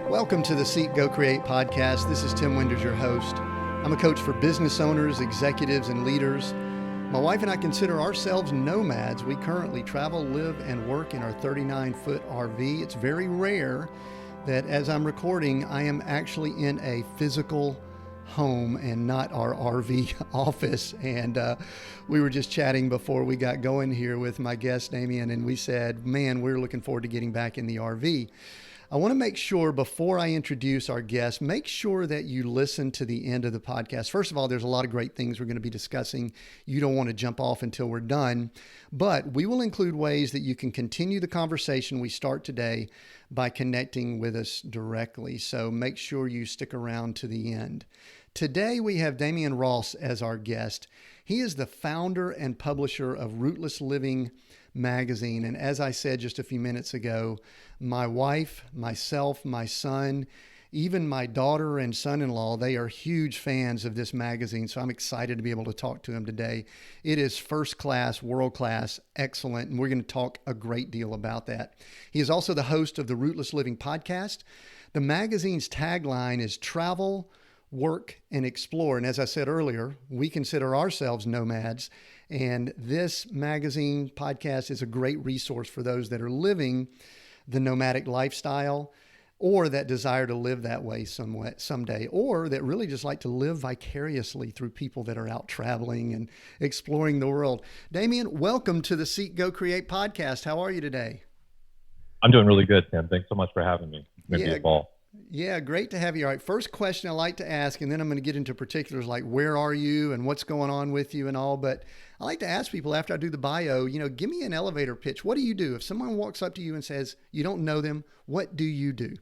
Welcome to the Seek, Go, Create podcast. This is Tim Winders, your host. I'm a coach for business owners, executives, and leaders. My wife and I consider ourselves nomads. We currently travel, live, and work in our 39-foot RV. It's very rare that as I'm recording, I am actually in a physical home and not our RV office. And we were just chatting before we got going here with my guest, Demian, and we said, man, we're looking forward to getting back in the RV. I want to make sure before I introduce our guest, make sure that you listen to the end of the podcast. First of all, there's a lot of great things we're going to be discussing. You don't want to jump off until we're done, but we will include ways that you can continue the conversation we start today by connecting with us directly. So make sure you stick around to the end. Today, we have Demian Ross as our guest. He is the founder and publisher of Rootless Living Magazine. And as I said just a few minutes ago, my wife, myself, my son, even my daughter and son-in-law, they are huge fans of this magazine. So I'm excited to be able to talk to him today. It is first class, world class, excellent. And we're going to talk a great deal about that. He is also the host of the Rootless Living podcast. The magazine's tagline is travel, work, and explore. And as I said earlier, we consider ourselves nomads. And this magazine podcast is a great resource for those that are living the nomadic lifestyle or that desire to live that way someday, or that really just like to live vicariously through people that are out traveling and exploring the world. Demian, welcome to the Seek, Go, Create podcast. How are you today? I'm doing really good, Tim. Thanks so much for having me. It's going to be a ball. Yeah, great to have you. All right, first question I like to ask, and then I'm going to get into particulars like where are you and what's going on with you and all. But I like to ask people after I do the bio, give me an elevator pitch. What do you do? If someone walks up to you and says you don't know them, what do you do?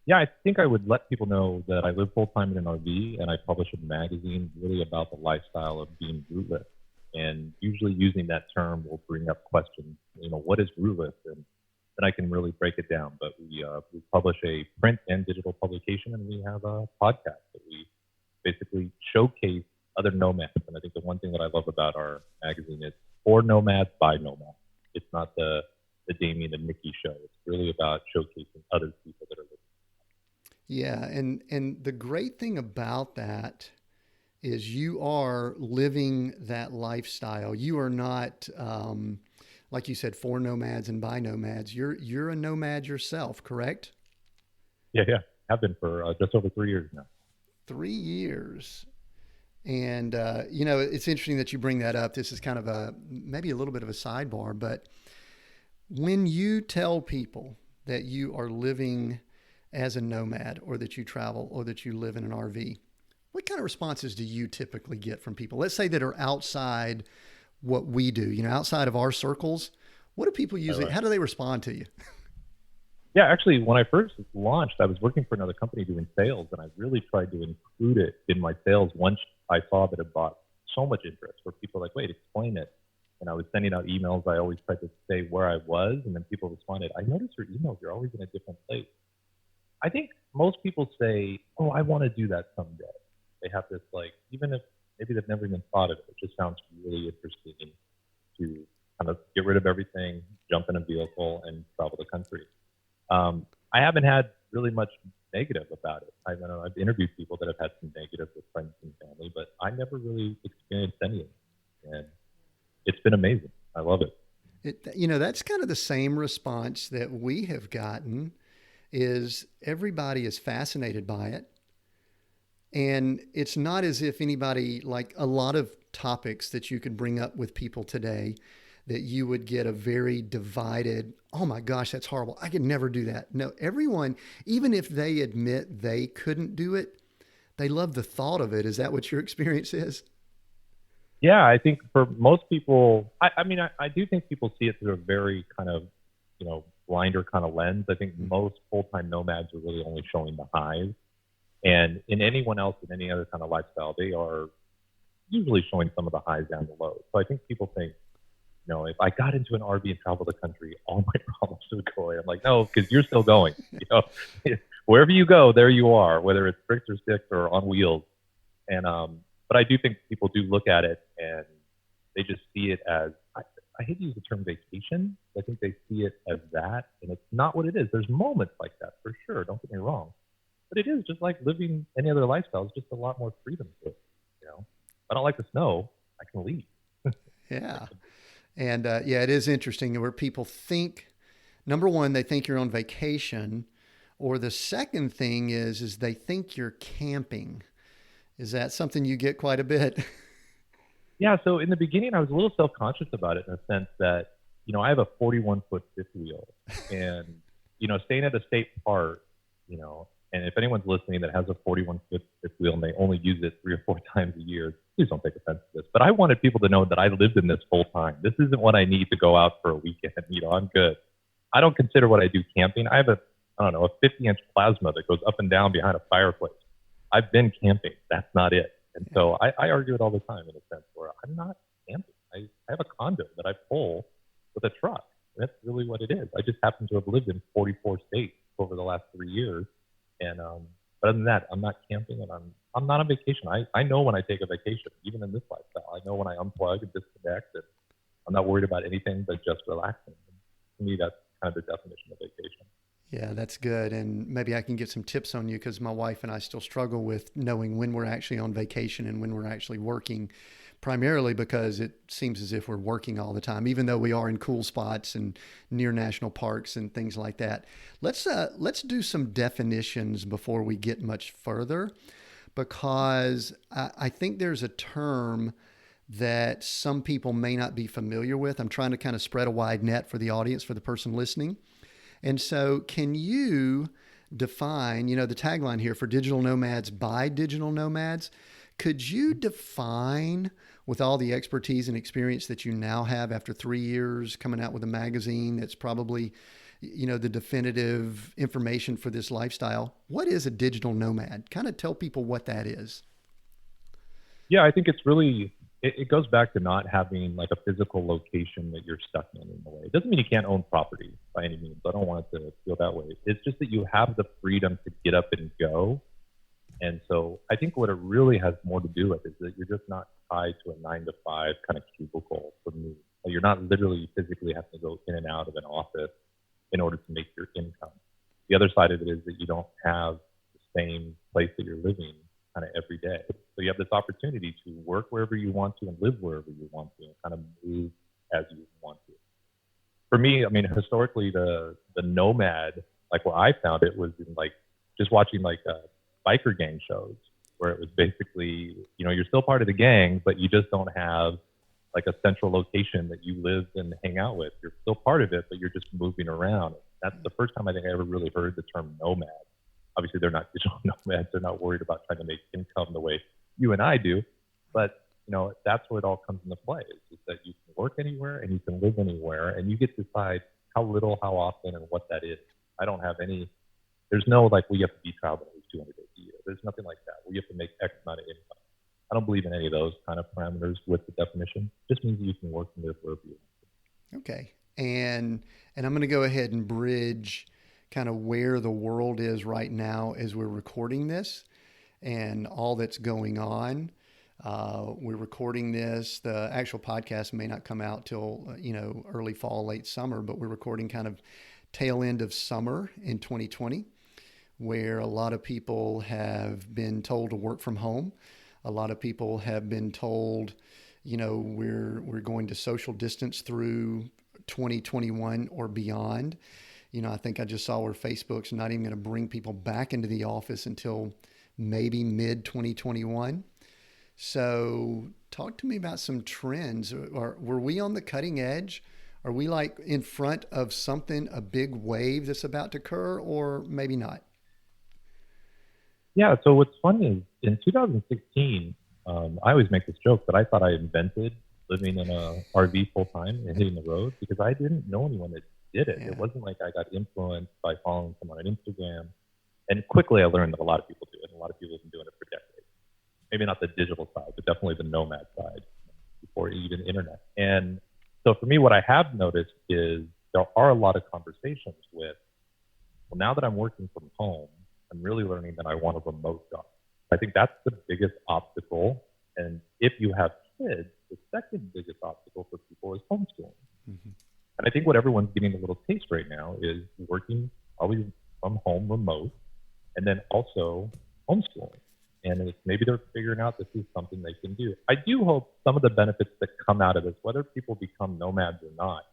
Yeah, I think I would let people know that I live full-time in an RV and I publish a magazine really about the lifestyle of being rootless. And usually using that term will bring up questions, what is rootless? And then I can really break it down. But we publish a print and digital publication, and we have a podcast that we basically showcase other nomads. And I think the one thing that I love about our magazine is for nomads by nomads. It's not the Demian and Nikki show. It's really about showcasing other people that are living. Yeah, and the great thing about that is you are living that lifestyle. You are not like you said, for nomads and by nomads. You're a nomad yourself, correct? Yeah. I've been for just over 3 years now. 3 years. And, it's interesting that you bring that up. This is kind of maybe a little bit of a sidebar, but when you tell people that you are living as a nomad or that you travel or that you live in an RV, what kind of responses do you typically get from people? Let's say that are outside what we do, outside of our circles. What do people usually, how do they respond to you? Yeah, actually, when I first launched, I was working for another company doing sales, and I really tried to include it in my sales once I saw that it brought so much interest, where people were like, wait, explain it. And I was sending out emails. I always tried to say where I was, and then people responded, I noticed your emails, you're always in a different place. I think most people say, oh, I want to do that someday. They have this, even if maybe they've never even thought of it. It just sounds really interesting to kind of get rid of everything, jump in a vehicle, and travel the country. I haven't had really much negative about it. I've interviewed people that have had some negative with friends and family, but I never really experienced any of it. And it's been amazing. I love it. That's kind of the same response that we have gotten is everybody is fascinated by it. And it's not as if anybody, like a lot of topics that you could bring up with people today, that you would get a very divided, oh my gosh, that's horrible. I could never do that. No, everyone, even if they admit they couldn't do it, they love the thought of it. Is that what your experience is? Yeah, I think for most people, I do think people see it through a very kind of, blinder kind of lens. I think most full-time nomads are really only showing the highs. And in anyone else in any other kind of lifestyle, they are usually showing some of the highs and the lows. So I think people think, if I got into an RV and traveled the country, all my problems would go away. I'm like, no, because you're still going. Wherever you go, there you are, whether it's bricks or sticks or on wheels. And but I do think people do look at it and they just see it as I hate to use the term vacation. I think they see it as that, and it's not what it is. There's moments like that for sure. Don't get me wrong, but it is just like living any other lifestyle. It's just a lot more freedom to it. You know, I don't like the snow. I can leave. Yeah. And yeah, it is interesting where people think, number one, they think you're on vacation, or the second thing is they think you're camping. Is that something you get quite a bit? Yeah. So in the beginning, I was a little self-conscious about it in the sense that, I have a 41-foot fifth wheel, and staying at a state park, and if anyone's listening that has a 41-foot fifth wheel and they only use it 3 or 4 times a year, please don't take offense to this. But I wanted people to know that I lived in this full time. This isn't what I need to go out for a weekend. I'm good. I don't consider what I do camping. I have a 50-inch plasma that goes up and down behind a fireplace. I've been camping. That's not it. And so I argue it all the time in a sense where I'm not camping. I have a condo that I pull with a truck. That's really what it is. I just happen to have lived in 44 states over the last 3 years. And but other than that, I'm not camping, and I'm not on vacation. I know when I take a vacation, even in this lifestyle. I know when I unplug and disconnect, and I'm not worried about anything but just relaxing. And to me, that's kind of the definition of vacation. Yeah, that's good. And maybe I can get some tips on you, because my wife and I still struggle with knowing when we're actually on vacation and when we're actually working, primarily because it seems as if we're working all the time, even though we are in cool spots and near national parks and things like that. Let's do some definitions before we get much further, because I think there's a term that some people may not be familiar with. I'm trying to kind of spread a wide net for the audience, for the person listening. And so can you define, the tagline here for Digital Nomads by Digital Nomads? Could you define, with all the expertise and experience that you now have after 3 years coming out with a magazine that's probably, the definitive information for this lifestyle, what is a digital nomad? Kind of tell people what that is. Yeah, I think it's really, it goes back to not having like a physical location that you're stuck in a way. It doesn't mean you can't own property by any means. I don't want it to feel that way. It's just that you have the freedom to get up and go. And so I think what it really has more to do with is that you're just not tied to a 9-to-5 kind of cubicle for me. You're not literally physically having to go in and out of an office in order to make your income. The other side of it is that you don't have the same place that you're living kind of every day. So you have this opportunity to work wherever you want to and live wherever you want to and kind of move as you want to. For me, historically, the Nomad, like where I found it was in like just watching like biker gang shows where it was basically, you're still part of the gang, but you just don't have like a central location that you live and hang out with. You're still part of it, but you're just moving around. That's the first time I think I ever really heard the term nomad. Obviously, they're not digital nomads. They're not worried about trying to make income the way you and I do. But, that's where it all comes into play, is that you can work anywhere and you can live anywhere, and you get to decide how little, how often, and what that is. I don't have there's no like, we have to be traveling at least 200 days a year. There's nothing like that. We have to make X amount of income. I don't believe in any of those kind of parameters with the definition. It just means that you can work and live wherever you want to. Okay. And I'm going to go ahead and bridge kind of where the world is right now as we're recording this and all that's going on. We're recording this. The actual podcast may not come out till, early fall, late summer, but we're recording kind of tail end of summer in 2020, where a lot of people have been told to work from home. A lot of people have been told, we're going to social distance through 2021 or beyond. I think I just saw where Facebook's not even going to bring people back into the office until maybe mid 2021. So talk to me about some trends. Were we on the cutting edge? Are we like in front of something, a big wave that's about to occur, or maybe not? Yeah, so what's funny is in 2016, I always make this joke that I thought I invented living in a RV full time and hitting the road, because I didn't know anyone that did it. Yeah. It wasn't like I got influenced by following someone on Instagram. And quickly I learned that a lot of people do it, and a lot of people have been doing it for decades. Maybe not the digital side, but definitely the nomad side before even internet. And so for me, what I have noticed is there are a lot of conversations with, well, now that I'm working from home, I'm really learning that I want a remote job. I think that's the biggest obstacle. And if you have kids, the second biggest obstacle for people is homeschooling. Mm-hmm. And I think what everyone's getting a little taste right now is working always from home remote, and then also homeschooling. And maybe they're figuring out this is something they can do. I do hope some of the benefits that come out of this, whether people become nomads or not,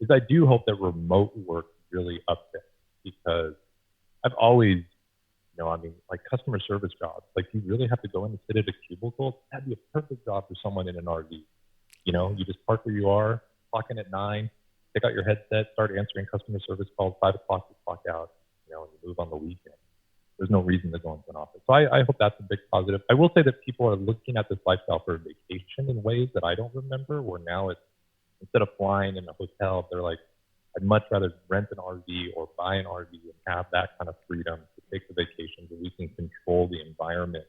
is I do hope that remote work really upticks, because I've always, like customer service jobs, like you really have to go in and sit at a cubicle. That'd be a perfect job for someone in an RV. You just park where you are, clock in at 9, take out your headset, start answering customer service calls, 5 o'clock you clock out, and you move on the weekend. There's no reason to go into an office. So I hope that's a big positive. I will say that people are looking at this lifestyle for a vacation in ways that I don't remember, where now it's, instead of flying in a hotel, they're like, I'd much rather rent an RV or buy an RV and have that kind of freedom to take the vacations, where we can control the environment.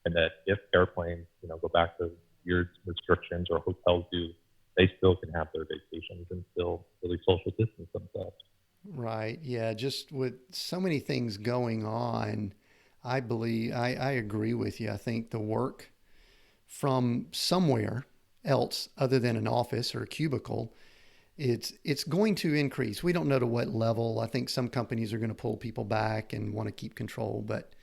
And that if airplanes, go back to weird restrictions, or hotels do, they still can have their vacations and still really social distance themselves. Right. Yeah. Just with so many things going on, I believe I agree with you. I think the work from somewhere else other than an office or a cubicle, it's going to increase. We don't know to what level. I think some companies are going to pull people back and want to keep control, but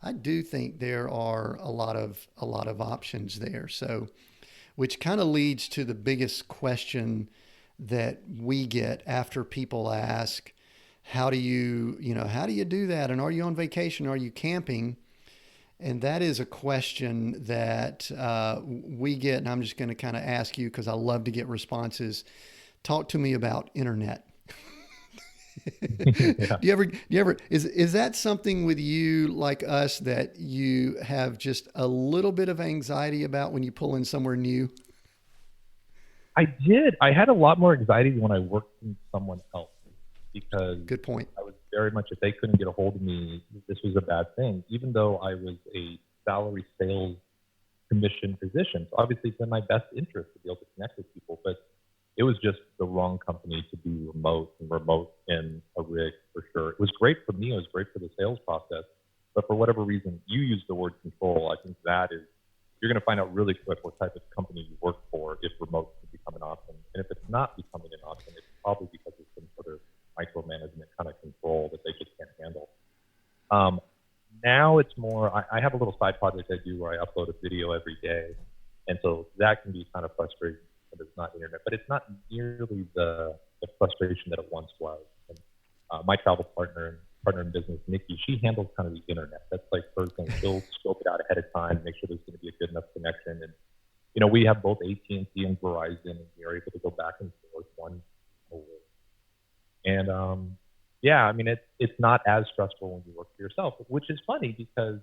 I do think there are a lot of options there. So, which kind of leads to the biggest question that we get after people ask, how do you do that? And are you on vacation? Are you camping? And that is a question that we get. And I'm just going to kind of ask you, because I love to get responses. Talk to me about internet. Yeah. Do you ever, is that something with you like us that you have just a little bit of anxiety about when you pull in somewhere new? I did. I had a lot more anxiety when I worked for someone else, because Good point. I was very much, if they couldn't get a hold of me, this was a bad thing, even though I was a salary sales commission position. So obviously it's in my best interest to be able to connect with people, but it was just the wrong company to be remote in a rig, for sure. It was great for me. It was great for the sales process. But for whatever reason, you use the word control. I think that is, you're going to find out really quick what type of company you work for if remote can become an option. And if it's not becoming an option, it's probably because of some sort of micromanagement kind of control that they just can't handle. Now it's more, I have a little side project I do where I upload a video every day. And so that can be kind of frustrating that it's not internet, but it's not nearly the frustration that it once was. And my travel partner in business, Nikki, she handles kind of the internet. That's like her thing. She'll scope it out ahead of time, make sure there's going to be a good enough connection. And, we have both AT&T and Verizon, and we are able to go back and forth one over. And, yeah, I mean, it's not as stressful when you work for yourself, which is funny because,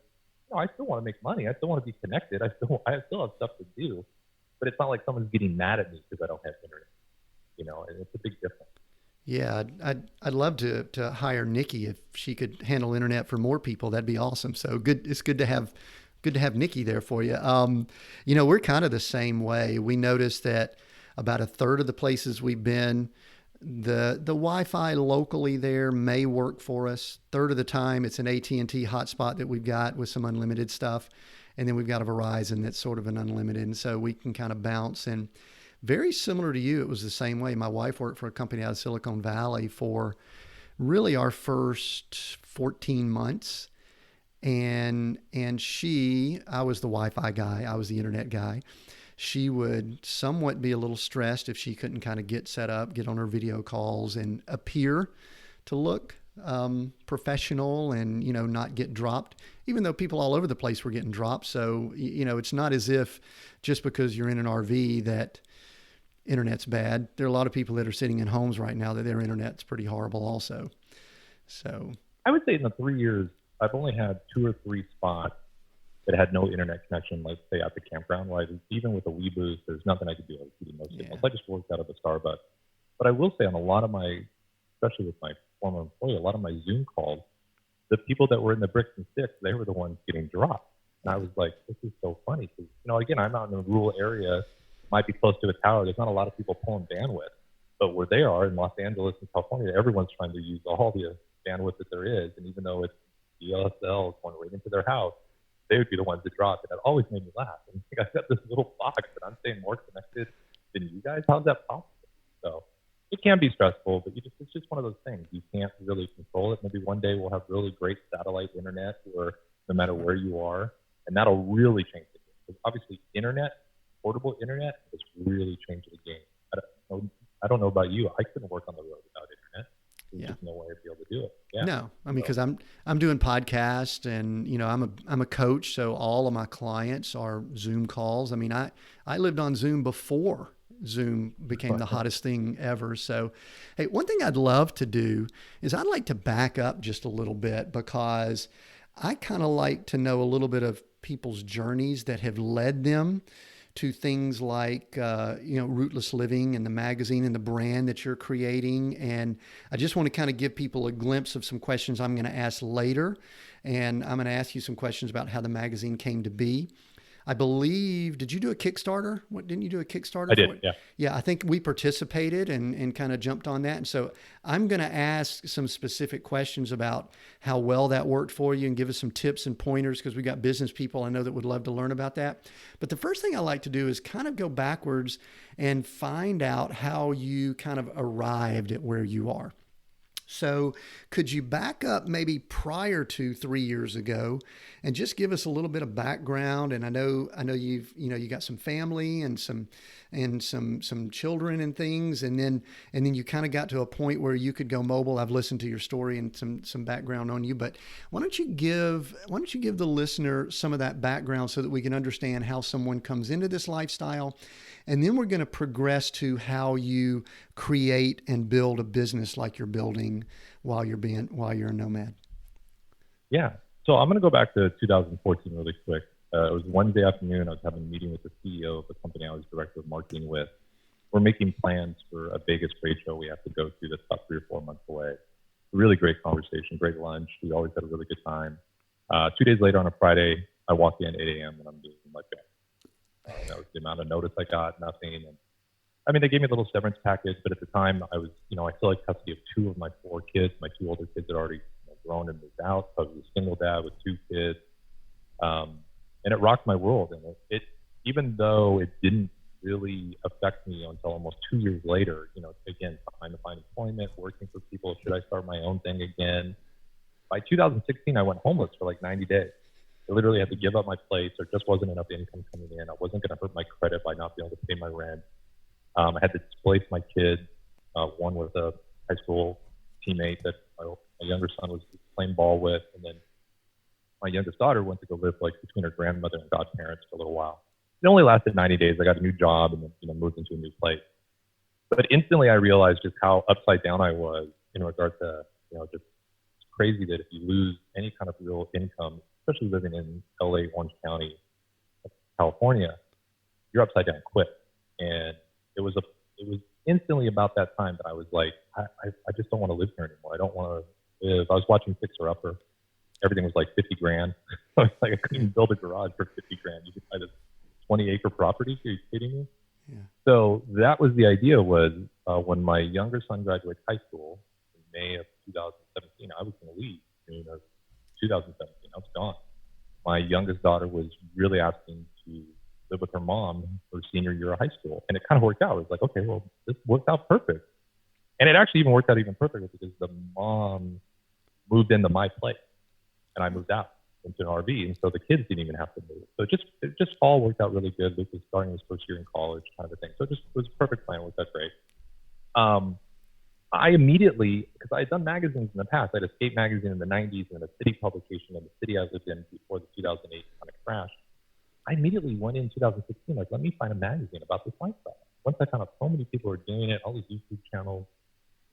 I still want to make money. I still want to be connected. I still have stuff to do, but it's not like someone's getting mad at me because I don't have internet, and it's a big difference. Yeah, I'd love to hire Nikki if she could handle internet for more people. That'd be awesome. So good. It's good to have Nikki there for you. We're kind of the same way. We noticed that about a third of the places we've been, the Wi-Fi locally there may work for us. Third of the time, it's an AT&T hotspot that we've got with some unlimited stuff, and then we've got a Verizon that's sort of an unlimited, and so we can kind of bounce. And very similar to you, it was the same way. My wife worked for a company out of Silicon Valley for really our first 14 months. And I was the Wi-Fi guy. I was the internet guy. She would somewhat be a little stressed if she couldn't kind of get set up, get on her video calls and appear to look professional and, not get dropped, even though people all over the place were getting dropped. So, it's not as if just because you're in an RV that internet's bad. There are a lot of people that are sitting in homes right now that their internet's pretty horrible also. So I would say in the 3 years, I've only had 2 or 3 spots that had no internet connection, like say at the campground, where even with a Wii boost, there's nothing I could do. I was getting no signals. I just worked out of a Starbucks. But I will say on a lot of my, especially with my former employee, a lot of my Zoom calls, the people that were in the bricks and sticks, they were the ones getting dropped. And I was like, this is so funny. Because, again, I'm out in a rural area, might be close to a tower. There's not a lot of people pulling bandwidth. But where they are in Los Angeles and California, everyone's trying to use all the bandwidth that there is. And even though it's DSL going right into their house, they would be the ones that dropped, and it always made me laugh. And like, I've got this little box that I'm staying more connected than you guys. How's that possible? So it can be stressful, but it's just one of those things. You can't really control it. Maybe one day we'll have really great satellite internet where no matter where you are, and that'll really change the game. Because obviously portable internet has really changed the game. I don't know about you. I couldn't work on the road without internet. There's just no way to be able to do it. Yeah. No, I mean, because I'm doing podcasts, and I'm a coach, so all of my clients are Zoom calls. I mean, I lived on Zoom before Zoom became the hottest thing ever. So, hey, one thing I'd love to do is I'd like to back up just a little bit, because I kind of like to know a little bit of people's journeys that have led them to things like, Rootless Living and the magazine and the brand that you're creating. And I just want to kind of give people a glimpse of some questions I'm going to ask later. And I'm going to ask you some questions about how the magazine came to be. I believe, did you do a Kickstarter? Didn't you do a Kickstarter? I did, yeah. Yeah, I think we participated and kind of jumped on that. And so I'm going to ask some specific questions about how well that worked for you and give us some tips and pointers, because we got business people I know that would love to learn about that. But the first thing I like to do is kind of go backwards and find out how you kind of arrived at where you are. So could you back up maybe prior to 3 years ago and just give us a little bit of background? And I know you got some family and some children and things. And then you kind of got to a point where you could go mobile. I've listened to your story and some background on you, but why don't you give the listener some of that background so that we can understand how someone comes into this lifestyle. And then we're going to progress to how you create and build a business like you're building while you're a nomad. Yeah. So I'm going to go back to 2014 really quick. It was Wednesday afternoon. I was having a meeting with the CEO of the company I was director of marketing with. We're making plans for a Vegas trade show we have to go to that's about 3 or 4 months away. Really great conversation, great lunch. We always had a really good time. 2 days later on a Friday, I walk in 8 a.m. and I'm doing my best. That was the amount of notice I got, nothing. And I mean, they gave me a little severance package, but at the time I was, I still had custody of 2 of my 4 kids. My 2 older kids had already grown and moved out. So I was a single dad with 2 kids. And it rocked my world. And it even though it didn't really affect me until almost 2 years later, again, trying to find employment, working for people. Should I start my own thing again? By 2016, I went homeless for like 90 days. I literally had to give up my place. There just wasn't enough income coming in. I wasn't going to hurt my credit by not being able to pay my rent. I had to displace my kids, one with a high school teammate that my younger son was playing ball with. And then my youngest daughter went to go live like between her grandmother and godparents for a little while. It only lasted 90 days. I got a new job and then, moved into a new place. But instantly I realized just how upside down I was in regard to, just it's crazy that if you lose any kind of real income, especially living in LA, Orange County, California, you're upside down quick. And it was instantly about that time that I was like, I just don't want to live here anymore. I don't want to live. I was watching Fixer Upper. Everything was like 50 grand. I was like, I couldn't even build a garage for 50 grand. You could buy this 20-acre property. Are you kidding me? Yeah. So that was the idea was when my younger son graduated high school in May of 2017, I was going to leave in 2017. I was gone. My youngest daughter was really asking to live with her mom her senior year of high school. And it kind of worked out. It was like, okay, well, this worked out perfect. And it actually even worked out even perfectly because the mom moved into my place and I moved out into an RV. And so the kids didn't even have to move. So it just all worked out really good. Luke was starting his first year in college kind of a thing. So it was a perfect plan. It worked out great. I immediately, because I had done magazines in the past, I had Escape magazine in the 90s and a city publication in the city I lived in before the 2008 kind of crash. I immediately went in 2016, like, let me find a magazine about this lifestyle. Once I found out so many people were doing it, all these YouTube channels,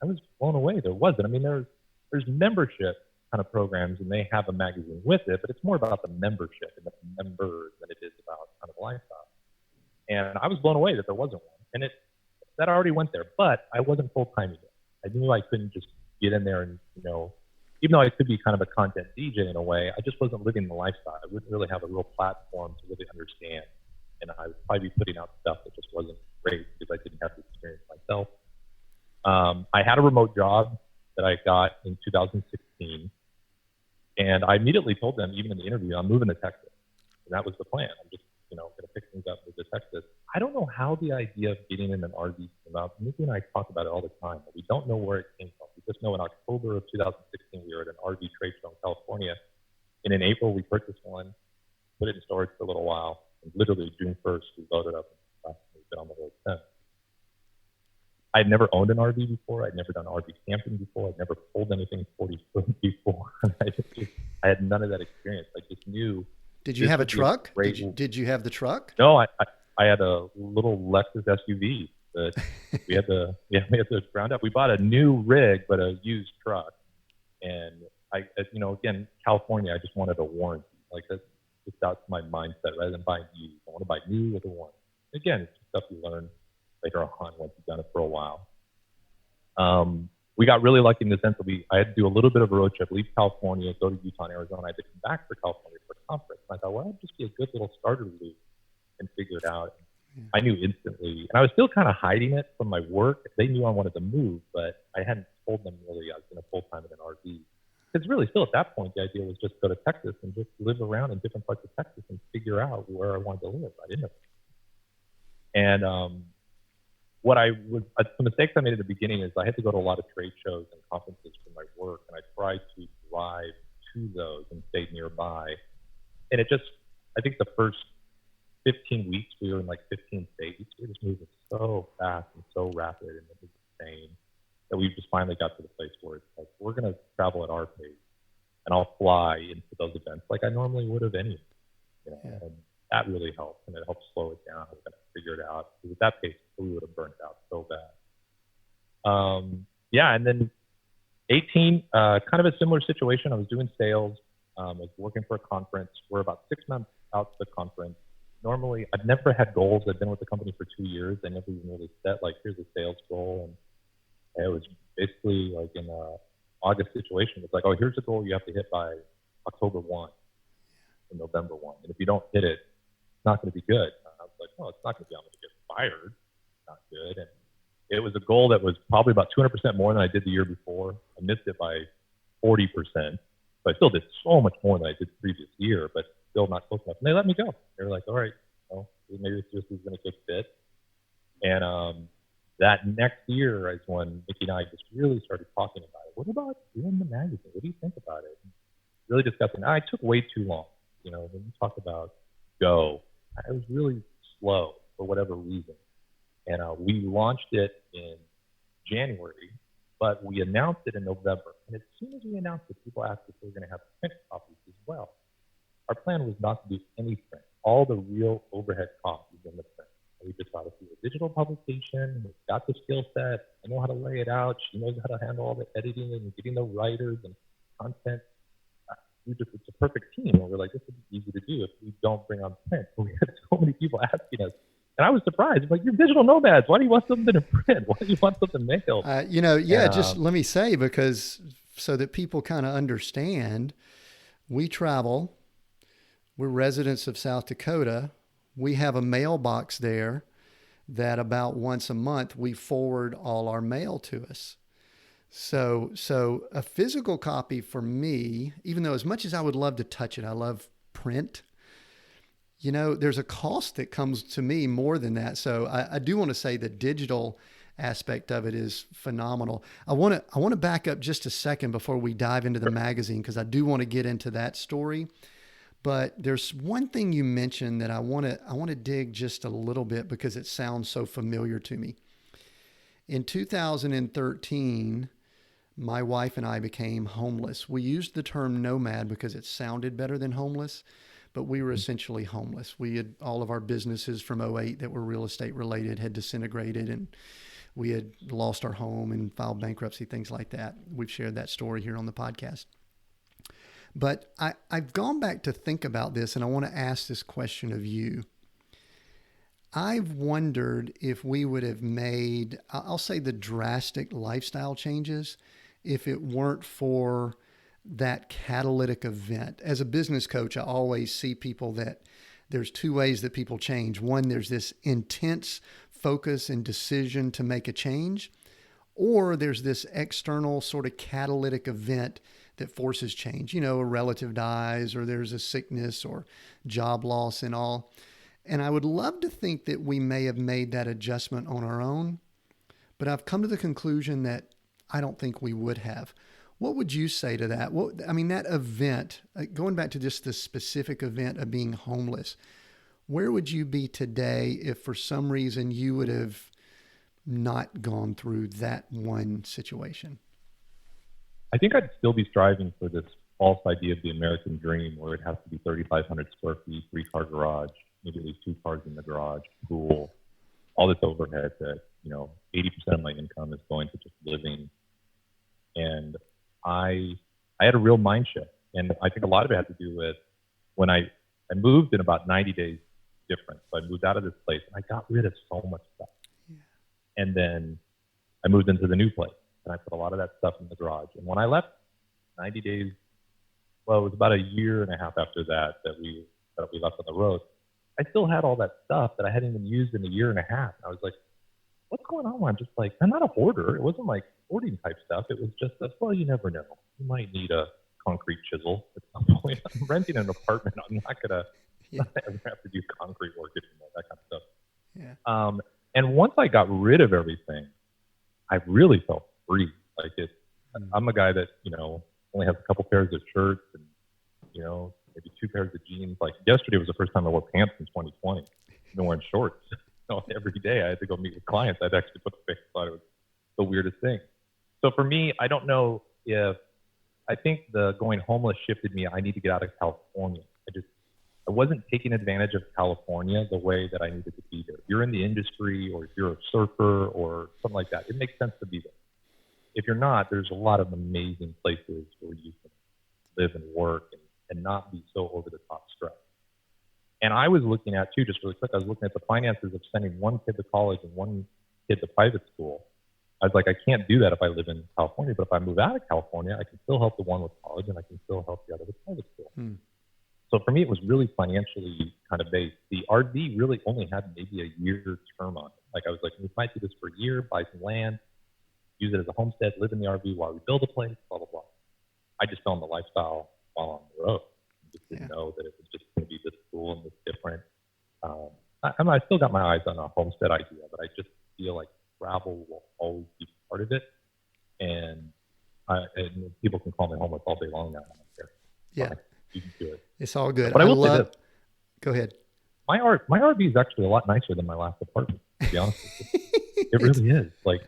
I was blown away. There wasn't. I mean, there's membership kind of programs and they have a magazine with it, but it's more about the membership and the members than it is about kind of lifestyle. And I was blown away that there wasn't one. And that already went there, but I wasn't full-time yet. I knew I couldn't just get in there and, even though I could be kind of a content DJ in a way, I just wasn't living the lifestyle. I wouldn't really have a real platform to really understand. And I would probably be putting out stuff that just wasn't great because I didn't have the experience myself. I had a remote job that I got in 2016. And I immediately told them, even in the interview, I'm moving to Texas. And that was the plan. I'm just, going to pick things up with the Texas. I don't know how the idea of getting in an RV came about. Nikki and I talk about it all the time, but we don't know where it came from. We just know in October of 2016, we were at an RV trade show in California. And in April, we purchased one, put it in storage for a little while. And literally June 1st, we loaded up and we've been on the road since. I'd never owned an RV before. I'd never done RV camping before. I'd never pulled anything 40 foot before. I had none of that experience. I just knew. Did you have a truck? Did you have the truck? No, I had a little Lexus SUV that we had to round up. We bought a new rig, but a used truck. And again, California, I just wanted a warranty. Like that's my mindset. Rather than buying used, I want to buy new with a warranty. Again, it's stuff you learn later on once you've done it for a while. We got really lucky in the sense that I had to do a little bit of a road trip, leave California, go to Utah and Arizona. I had to come back for California for a conference. And I thought, well, that'd just be a good little starter loop and figure it out. Yeah. I knew instantly, and I was still kind of hiding it from my work. They knew I wanted to move, but I hadn't told them really I was going to full time in an RV. Because really, still at that point, the idea was just go to Texas and just live around in different parts of Texas and figure out where I wanted to live. I didn't know. And the mistakes I made at the beginning is I had to go to a lot of trade shows and conferences for my work, and I tried to drive to those and stay nearby. And I think the first 15 weeks, we were in like 15 states. We were just moving so fast and so rapid, and it was insane that we just finally got to the place where it's like, we're going to travel at our pace, and I'll fly into those events like I normally would have anyway. And that really helped, and it helped slow it down. We got to figure it out. Because at that pace, we would have burnt out so bad. And then 18, kind of a similar situation. I was doing sales. I was working for a conference. We're about 6 months out to the conference. Normally, I've never had goals. I've been with the company for 2 years. I never even really set, like, here's a sales goal. And it was basically like in an August situation. It's like, oh, here's a goal you have to hit by October 1 and November 1. And if you don't hit it, it's not going to be good. I was like, oh, it's not going to be, I'm going to get fired. Not good. And it was a goal that was probably about 200% more than I did the year before. I missed it by 40%, but I still did so much more than I did the previous year, but still not close enough. And they let me go. They were like, all right, maybe this isn't a good fit. And that next year is when Nikki and I just really started talking about it. What about doing the magazine? What do you think about it? And really discussing. I took way too long. When you talk about go, I was really slow for whatever reason. And we launched it in January, but we announced it in November. And as soon as we announced it, people asked if we were going to have print copies as well. Our plan was not to do any print. All the real overhead costs was in the print. And we just thought if we do a digital publication, we've got the skill set, I know how to lay it out, she knows how to handle all the editing and getting the writers and content. It's a perfect team. And we're like, this would be easy to do if we don't bring on print. But we had so many people asking us. And I was surprised. I'm like, you're digital nomads. Why do you want something in print? Why do you want something mailed? Just let me say, because so that people kind of understand, we travel. We're residents of South Dakota. We have a mailbox there that about once a month we forward all our mail to us. So a physical copy for me, even though as much as I would love to touch it, I love print, there's a cost that comes to me more than that. So I do want to say the digital aspect of it is phenomenal. I want to back up just a second before we dive into the magazine, because I do want to get into that story. But there's one thing you mentioned that I want to dig just a little bit because it sounds so familiar to me. In 2013, my wife and I became homeless. We used the term nomad because it sounded better than homeless, but we were essentially homeless. We had all of our businesses from '08 that were real estate related had disintegrated, and we had lost our home and filed bankruptcy, things like that. We've shared that story here on the podcast. But I've gone back to think about this, and I want to ask this question of you. I've wondered if we would have made, I'll say, the drastic lifestyle changes if it weren't for that catalytic event. As a business coach, I always see people that there's two ways that people change. One, there's this intense focus and decision to make a change, or there's this external sort of catalytic event that forces change. You know, a relative dies or there's a sickness or job loss and all. And I would love to think that we may have made that adjustment on our own, but I've come to the conclusion that I don't think we would have. What would you say to that? I mean, that event, going back to just the specific event of being homeless, where would you be today if for some reason you would have not gone through that one situation? I think I'd still be striving for this false idea of the American dream where it has to be 3,500 square feet, 3-car garage, maybe at least 2 cars in the garage, pool, all this overhead that, 80% of my income is going to just living. And I had a real mind shift. And I think a lot of it had to do with when I moved in about 90 days difference. So I moved out of this place and I got rid of so much stuff. Yeah. And then I moved into the new place and I put a lot of that stuff in the garage. And when I left 90 days, well, it was about a year and a half after that we left on the road. I still had all that stuff that I hadn't even used in a year and a half. And I was like, what's going on? I'm just like, I'm not a hoarder. It wasn't like hoarding type stuff. It was just, well, you never know. You might need a concrete chisel at some point. I'm renting an apartment. I'm not going to ever have to do concrete work anymore, that kind of stuff. Yeah. And once I got rid of everything, I really felt free. Like I'm a guy that, only has a couple pairs of shirts and, maybe 2 pairs of jeans. Like yesterday was the first time I wore pants in 2020. I've been wearing shorts. Every day I had to go meet with clients. I'd actually put the face. I thought it was the weirdest thing. So for me, I don't know if, I think the going homeless shifted me. I need to get out of California. I wasn't taking advantage of California the way that I needed to be there. If you're in the industry or if you're a surfer or something like that, it makes sense to be there. If you're not, there's a lot of amazing places where you can live and work and not be so over the top stressed. And I was looking at, too, just really quick, I was looking at the finances of sending one kid to college and one kid to private school. I was like, I can't do that if I live in California, but if I move out of California, I can still help the one with college and I can still help the other with private school. So for me, it was really financially kind of based. The RV really only had maybe a year term on it. Like I was like, we might do this for a year, buy some land, use it as a homestead, live in the RV while we build a place, blah, blah, blah. I just fell in the lifestyle while on the road. Just didn't know that it was just going to be this cool and this different. I still got my eyes on a homestead idea, but I just feel like travel will always be part of it. And people can call me homeless all day long now. I don't care. Yeah. You can do it. It's all good. But I will say this. Go ahead. My RV is actually a lot nicer than my last apartment, to be honest with you. It really is. Like,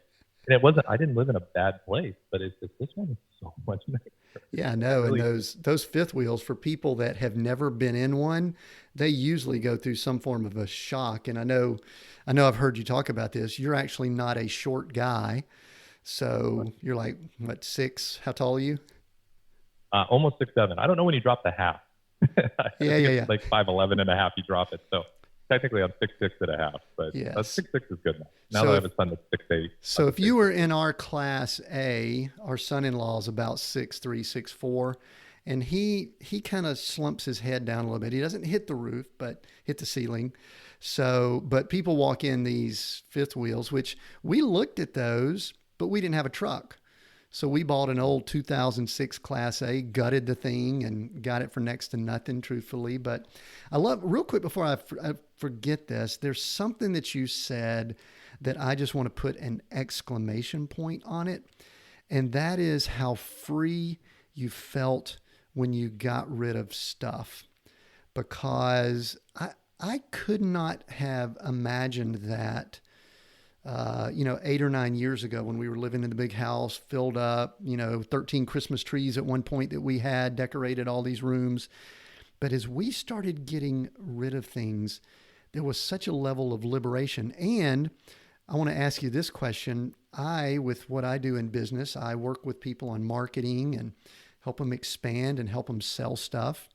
and I didn't live in a bad place, but it's just, this one is so much nicer. Yeah, I know. Really, and those fifth wheels, for people that have never been in one, they usually go through some form of a shock. And I know I've heard you talk about this. You're actually not a short guy. So you're like, what, 6? How tall are you? Almost 6'7". I don't know when you drop the half. Yeah. Like 5'11" and a half, you drop it. So technically I'm 6'6" and a half, but yes. 6'6" is good now. Now that I have a son that's 6'8". So if you were in our class A, our son-in-law is about 6'3", 6'4", and he kind of slumps his head down a little bit. He doesn't hit the roof, but hit the ceiling. So, but people walk in these fifth wheels, which we looked at those, but we didn't have a truck. So we bought an old 2006 Class A, gutted the thing, and got it for next to nothing, truthfully. But I love, real quick before I forget this, there's something that you said that I just want to put an exclamation point on it. And that is how free you felt when you got rid of stuff. Because I could not have imagined that 8 or 9 years ago when we were living in the big house, filled up, 13 Christmas trees at one point that we had, decorated all these rooms. But as we started getting rid of things, there was such a level of liberation. And I want to ask you this question. With what I do in business, I work with people on marketing and help them expand and help them sell stuff.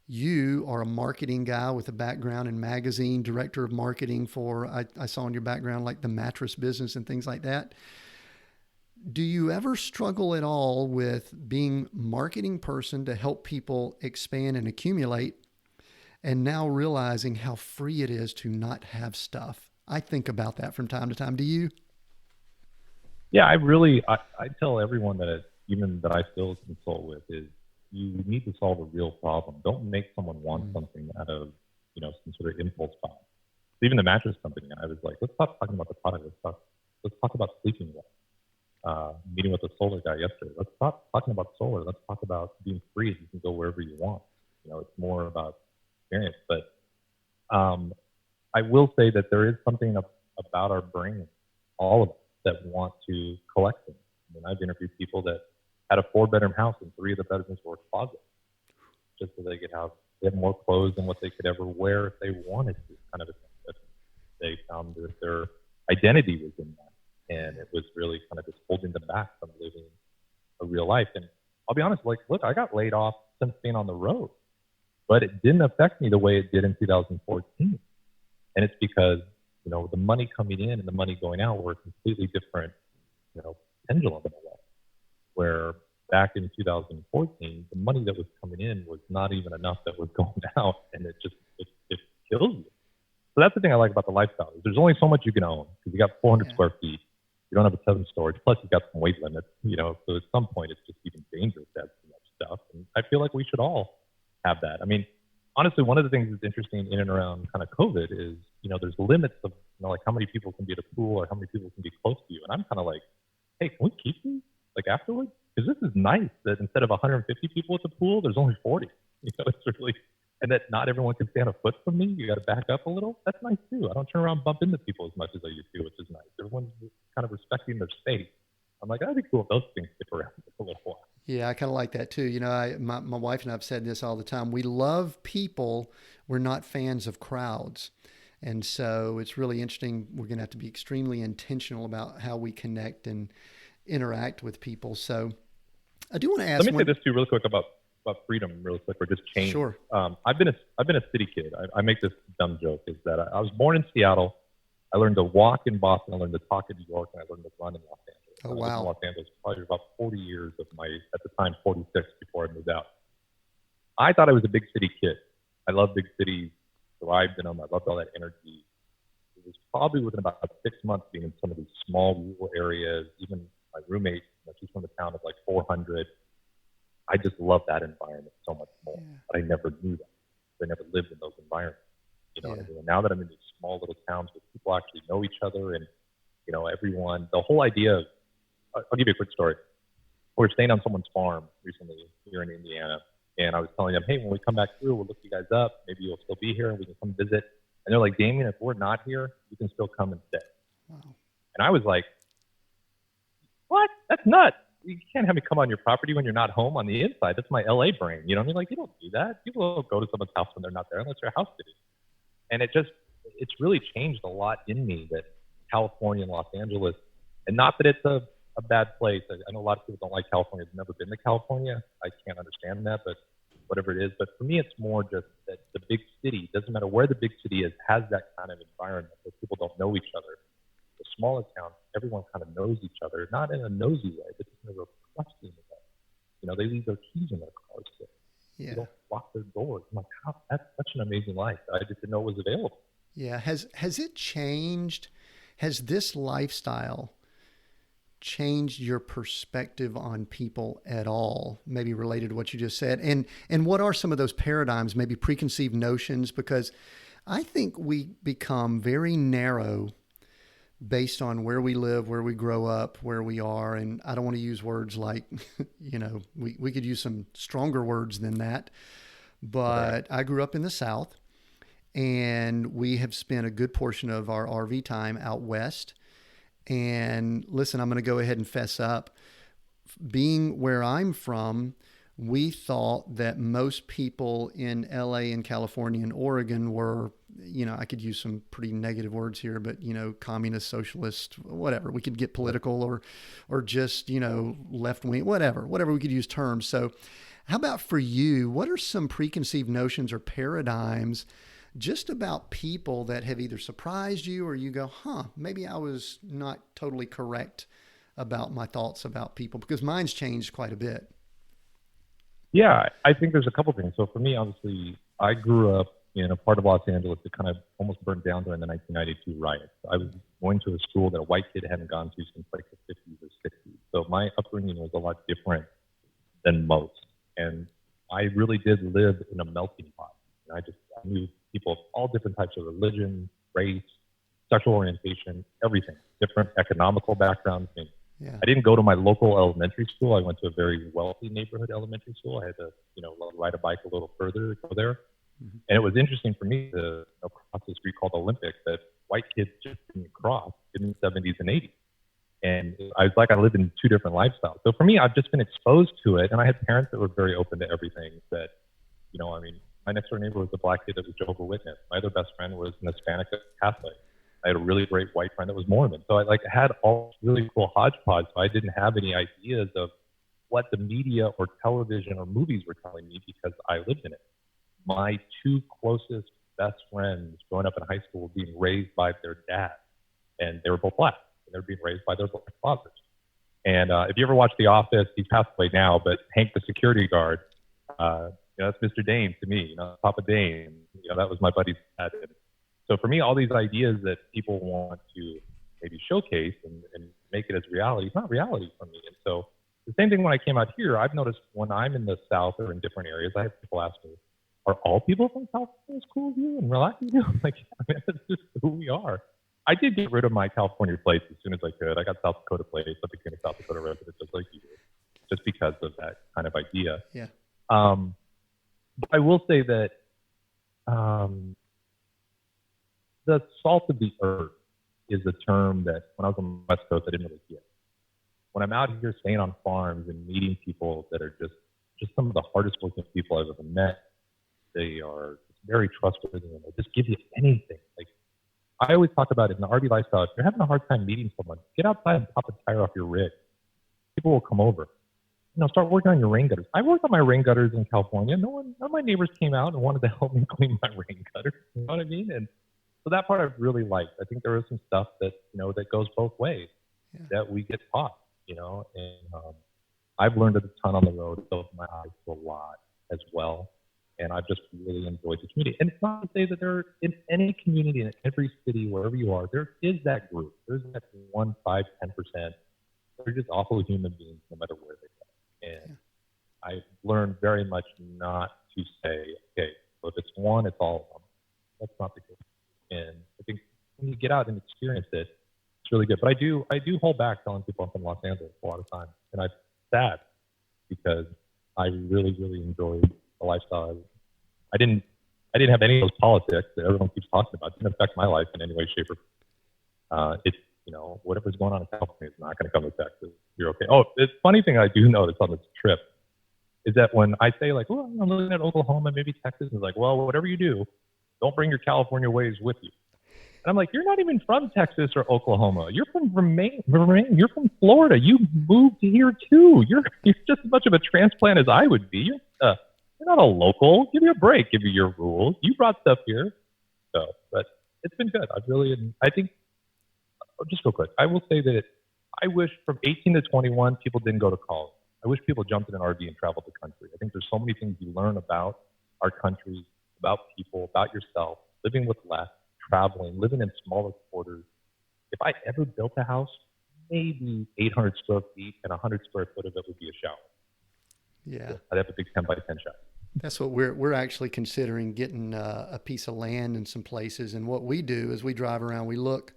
You are a marketing guy with a background in magazine, director of marketing for, I saw in your background, like the mattress business and things like that. Do you ever struggle at all with being marketing person to help people expand and accumulate, and now realizing how free it is to not have stuff? I think about that from time to time. Do you? Yeah, I tell everyone that even that I still consult with, is you need to solve a real problem. Don't make someone want something out of, some sort of impulse buy. Even the mattress company, I was like, let's stop talking about the product. Let's talk about sleeping well. Meeting with the solar guy yesterday. Let's stop talking about solar. Let's talk about being free. You can go wherever you want. It's more about experience. But I will say that there is something about our brain, all of us, that want to collect things. I've interviewed people that had a 4-bedroom house and 3 of the bedrooms were closets, just so they had more clothes than what they could ever wear if they wanted to. Kind of a thing that they found that their identity was in that, and it was really kind of just holding them back from living a real life. And I'll be honest, look, I got laid off since being on the road, but it didn't affect me the way it did in 2014. And it's because, the money coming in and the money going out were completely different, pendulum in a way, where back in 2014, the money that was coming in was not even enough that was going out, and it kills you. So that's the thing I like about the lifestyle. Is there's only so much you can own, because you got 400 square feet. You don't have a ton of storage. Plus, you've got some weight limits, so at some point it's just even dangerous to have too much stuff. And I feel like we should all have that. Honestly, one of the things that's interesting in and around kind of COVID is, there's limits of, like how many people can be at a pool or how many people can be close to you. And I'm kind of like, hey, can we keep these afterwards? Because this is nice that instead of 150 people at the pool, there's only 40. It's really, and that not everyone can stand a foot from me. You got to back up a little. That's nice too. I don't turn around and bump into people as much as I used to, which is nice. Everyone's kind of respecting their space. I'm like, that'd be cool if those things stick around for a little while. Yeah, I kind of like that too. My wife and I have said this all the time. We love people. We're not fans of crowds. And so it's really interesting. We're going to have to be extremely intentional about how we connect and interact with people. So I do want to ask. Let me say this too, real quick about freedom, real quick, or just change. Sure. I've been a city kid. I make this dumb joke is that I was born in Seattle. I learned to walk in Boston. I learned to talk in New York, and I learned to run in Los Angeles. Oh, I wow. lived in Los Angeles probably about 40 years of my, at the time, 46 before I moved out. I thought I was a big city kid. I love big cities, thrived in them. I loved all that energy. It was probably within about 6 months being in some of these small rural areas. Even my roommate, she's from a town of like 400. I just love that environment so much more. Yeah. But I never knew that. I never lived in those environments. What I mean? And now that I'm in these small little towns where people actually know each other and, everyone, the whole idea of, I'll give you a quick story. We were staying on someone's farm recently here in Indiana, and I was telling them, hey, when we come back through, we'll look you guys up. Maybe you'll still be here and we can come visit. And they're like, Demian, if we're not here, you can still come and stay. Wow. And I was like, what? That's nuts. You can't have me come on your property when you're not home on the inside. That's my LA brain. You know what I mean? Like, you don't do that. People don't go to someone's house when they're not there unless they're house sitting. And it's really changed a lot in me that California and Los Angeles, and not that it's a bad place. I know a lot of people don't like California. I've never been to California. I can't understand that, but whatever it is. But for me, it's more just that the big city, doesn't matter where the big city is, has that kind of environment where people don't know each other. The smaller towns, everyone kind of knows each other, not in a nosy way, but just in a real questioning way. They leave their keys in their cars. They don't lock their doors. I'm like, that's such an amazing life. I just didn't know it was available. Yeah. Has it changed? Has this lifestyle changed your perspective on people at all, maybe related to what you just said? And what are some of those paradigms, maybe preconceived notions? Because I think we become very narrow based on where we live, where we grow up, where we are. And I don't want to use words like, we could use some stronger words than that. But I grew up in the South, and we have spent a good portion of our RV time out west. And listen, I'm going to go ahead and fess up. Being where I'm from, we thought that most people in LA and California and Oregon were, I could use some pretty negative words here, but, communist, socialist, whatever. We could get political or just, left wing, whatever we could use terms. So how about for you? What are some preconceived notions or paradigms just about people that have either surprised you or you go, maybe I was not totally correct about my thoughts about people? Because mine's changed quite a bit. Yeah, I think there's a couple things. So for me, obviously, I grew up in a part of Los Angeles that kind of almost burned down during the 1992 riots. I was going to a school that a white kid hadn't gone to since like the 50s or 60s. So my upbringing was a lot different than most. And I really did live in a melting pot. And I knew people of all different types of religion, race, sexual orientation, everything, different economical backgrounds. I mean, Yeah. I didn't go to my local elementary school. I went to a very wealthy neighborhood elementary school. I had to, ride a bike a little further to go there. Mm-hmm. And it was interesting for me to cross the street called Olympic that white kids just didn't cross in the 70s and 80s. And I lived in two different lifestyles. So for me, I've just been exposed to it. And I had parents that were very open to everything that, my next door neighbor was a black kid that was Jehovah's Witness. My other best friend was an Hispanic Catholic. I had a really great white friend that was Mormon. So I had all this really cool hodgepodge. So I didn't have any ideas of what the media or television or movies were telling me because I lived in it. My two closest best friends growing up in high school were being raised by their dad, and they were both black, and they were being raised by their black fathers. And if you ever watch The Office, he's passed away now, but Hank, the security guard, that's Mr. Dane to me, Papa Dane, that was my buddy's dad. And so for me, all these ideas that people want to maybe showcase and make it as reality, it's not reality for me. And so the same thing when I came out here, I've noticed when I'm in the South or in different areas, I have people ask me, are all people from California as cool as you and relaxed as you? I'm like, that's just who we are. I did get rid of my California plates as soon as I could. I got South Dakota plates. I became a South Dakota resident just like you did, just because of that kind of idea. Yeah. But I will say that the salt of the earth is a term that when I was on the West Coast, I didn't really get. When I'm out here staying on farms and meeting people that are just some of the hardest working people I've ever met, they are very trustworthy and they'll just give you anything. Like I always talk about it in the RV lifestyle. If you're having a hard time meeting someone, get outside and pop a tire off your rig. People will come over. Start working on your rain gutters. I worked on my rain gutters in California. None of my neighbors came out and wanted to help me clean my rain gutters. You know what I mean? And so that part I've really liked. I think there is some stuff that, that goes both ways that we get taught, and I've learned a ton on the road. It's opened my eyes to a lot as well. And I've just really enjoyed the community. And it's not to say that there, in any community, in every city, wherever you are, there is that group. There's that 1, 5, 10%. They're just awful human beings no matter where they go. And I've learned very much not to say, okay, well, if it's one, it's all of them. That's not the case. And I think when you get out and experience it, it's really good. But I do hold back telling people I'm from Los Angeles a lot of times. And I'm sad because I really, really enjoyed the lifestyle. I didn't have any of those politics that everyone keeps talking about. It didn't affect my life in any way, shape, or form. It's, whatever's going on in California is not going to come to Texas. You're okay. Oh, the funny thing I do notice on this trip is that when I say like, oh, I'm looking at Oklahoma, maybe Texas, is like, well, whatever you do, don't bring your California ways with you. And I'm like, you're not even from Texas or Oklahoma. You're from Vermont. You're from Florida. You moved here too. You're just as much of a transplant as I would be. You're not a local. Give me a break. Give me your rules. You brought stuff here. So, but it's been good. I think, just real quick, I will say that I wish from 18 to 21, people didn't go to college. I wish people jumped in an RV and traveled the country. I think there's so many things you learn about our country, about people, about yourself, living with less, traveling, living in smaller quarters. If I ever built a house, maybe 800 square feet and 100 square foot of it would be a shower. Yeah. I'd have a big 10 by 10 shower. That's what we're actually considering, getting a piece of land in some places. And what we do is we drive around, we look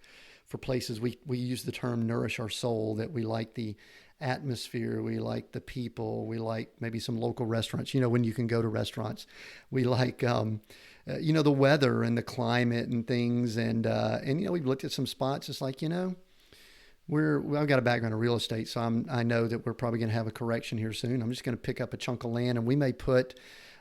for places, we use the term nourish our soul, that we like the atmosphere, we like the people, we like maybe some local restaurants, when you can go to restaurants. We like, the weather and the climate and things. And we've looked at some spots. It's like, I've got a background in real estate, so I know that we're probably going to have a correction here soon. I'm just going to pick up a chunk of land, and we may put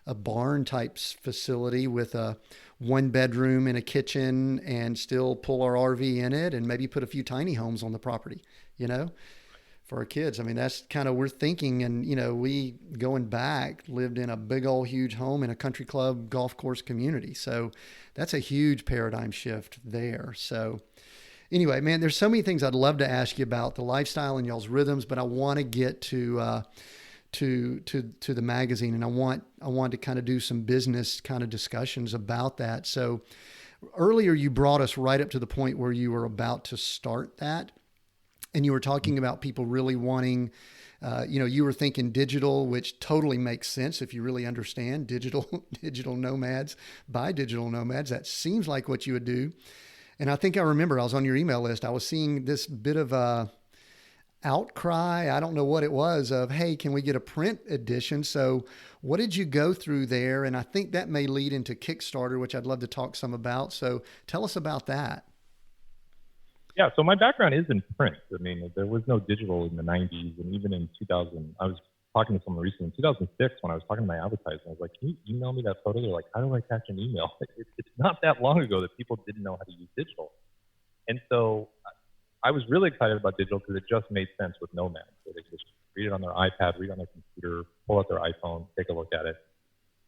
a barn type facility with a 1 bedroom and a kitchen and still pull our RV in it, and maybe put a few tiny homes on the property, for our kids. I mean, that's kind of, we're thinking. And, we, going back, lived in a big old huge home in a country club golf course community. So that's a huge paradigm shift there. So anyway, man, there's so many things I'd love to ask you about the lifestyle and y'all's rhythms, but I want to get to the magazine, and I want to kind of do some business kind of discussions about that. So earlier you brought us right up to the point where you were about to start that. And you were talking about people really wanting, you were thinking digital, which totally makes sense if you really understand digital nomads by digital nomads. That seems like what you would do. And I think I remember I was on your email list. I was seeing this bit of a outcry. I don't know what it was of, hey, can we get a print edition? So what did you go through there? And I think that may lead into Kickstarter, which I'd love to talk some about. So tell us about that. Yeah, so my background is in print. I mean, there was no digital in the 90s, and even in 2000, I was talking to someone recently in 2006 when I was talking to my advertiser. I was like, can you email me that photo? They're like, how do I attach an email? It's not that long ago that people didn't know how to use digital. And so I was really excited about digital because it just made sense with Nomad. So they could just read it on their iPad, read it on their computer, pull out their iPhone, take a look at it.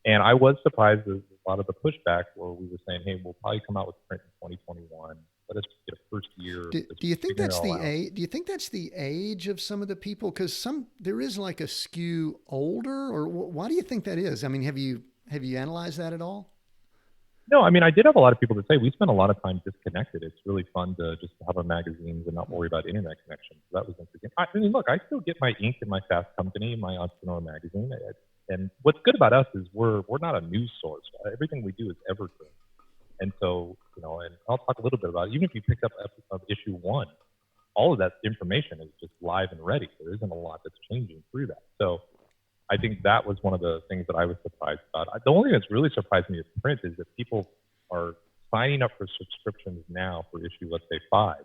And I was surprised with a lot of the pushback where we were saying, hey, we'll probably come out with print in 2021. Let us get a first year. Do you think that's the age? Do you think that's the age of some of the people? Because there is like a skew older, or why do you think that is? I mean, have you analyzed that at all? No, I mean, I did have a lot of people that say we spend a lot of time disconnected. It's really fun to just have our magazines and not worry about internet connections. So that was interesting. I mean, look, I still get my ink in my Fast Company, my Entrepreneur magazine. And what's good about us is we're not a news source. Everything we do is evergreen. And so, and I'll talk a little bit about it. Even if you pick up issue 1, all of that information is just live and ready. There isn't a lot that's changing through that. So I think that was one of the things that I was surprised about. The only thing that's really surprised me with print is that people are signing up for subscriptions now for issue, let's say 5,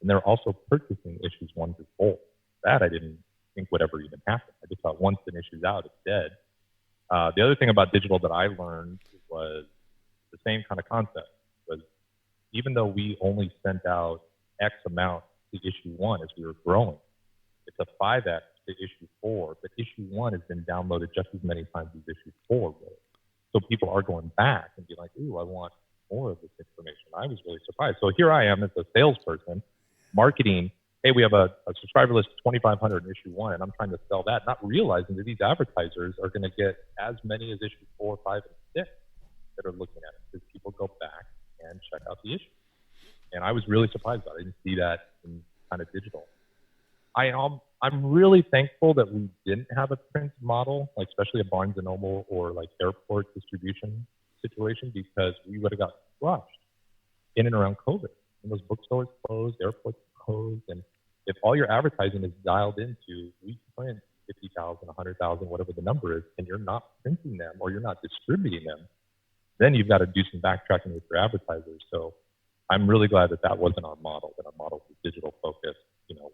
and they're also purchasing issues 1 through 4. That I didn't think would ever even happen. I just thought once an issue's out, it's dead. The other thing about digital that I learned was the same kind of concept. Was even though we only sent out X amount to issue 1 as we were growing, it's a 5X to issue 4, but issue 1 has been downloaded just as many times as issue 4 was. So people are going back and be like, ooh, I want more of this information. I was really surprised. So here I am as a salesperson, marketing, hey, we have a subscriber list of 2,500 in issue 1, and I'm trying to sell that, not realizing that these advertisers are going to get as many as issue 4, 5, and 6 that are looking at it, because people go back and check out the issue. And I was really surprised about it. I didn't see that in kind of digital. I'm really thankful that we didn't have a print model, like especially a Barnes & Noble or like airport distribution situation, because we would have got crushed in and around COVID. And those bookstores closed, airports closed, and if all your advertising is dialed into, we print 50,000, 100,000, whatever the number is, and you're not printing them or you're not distributing them, then you've got to do some backtracking with your advertisers. So I'm really glad that that wasn't our model, that our model was digital focused,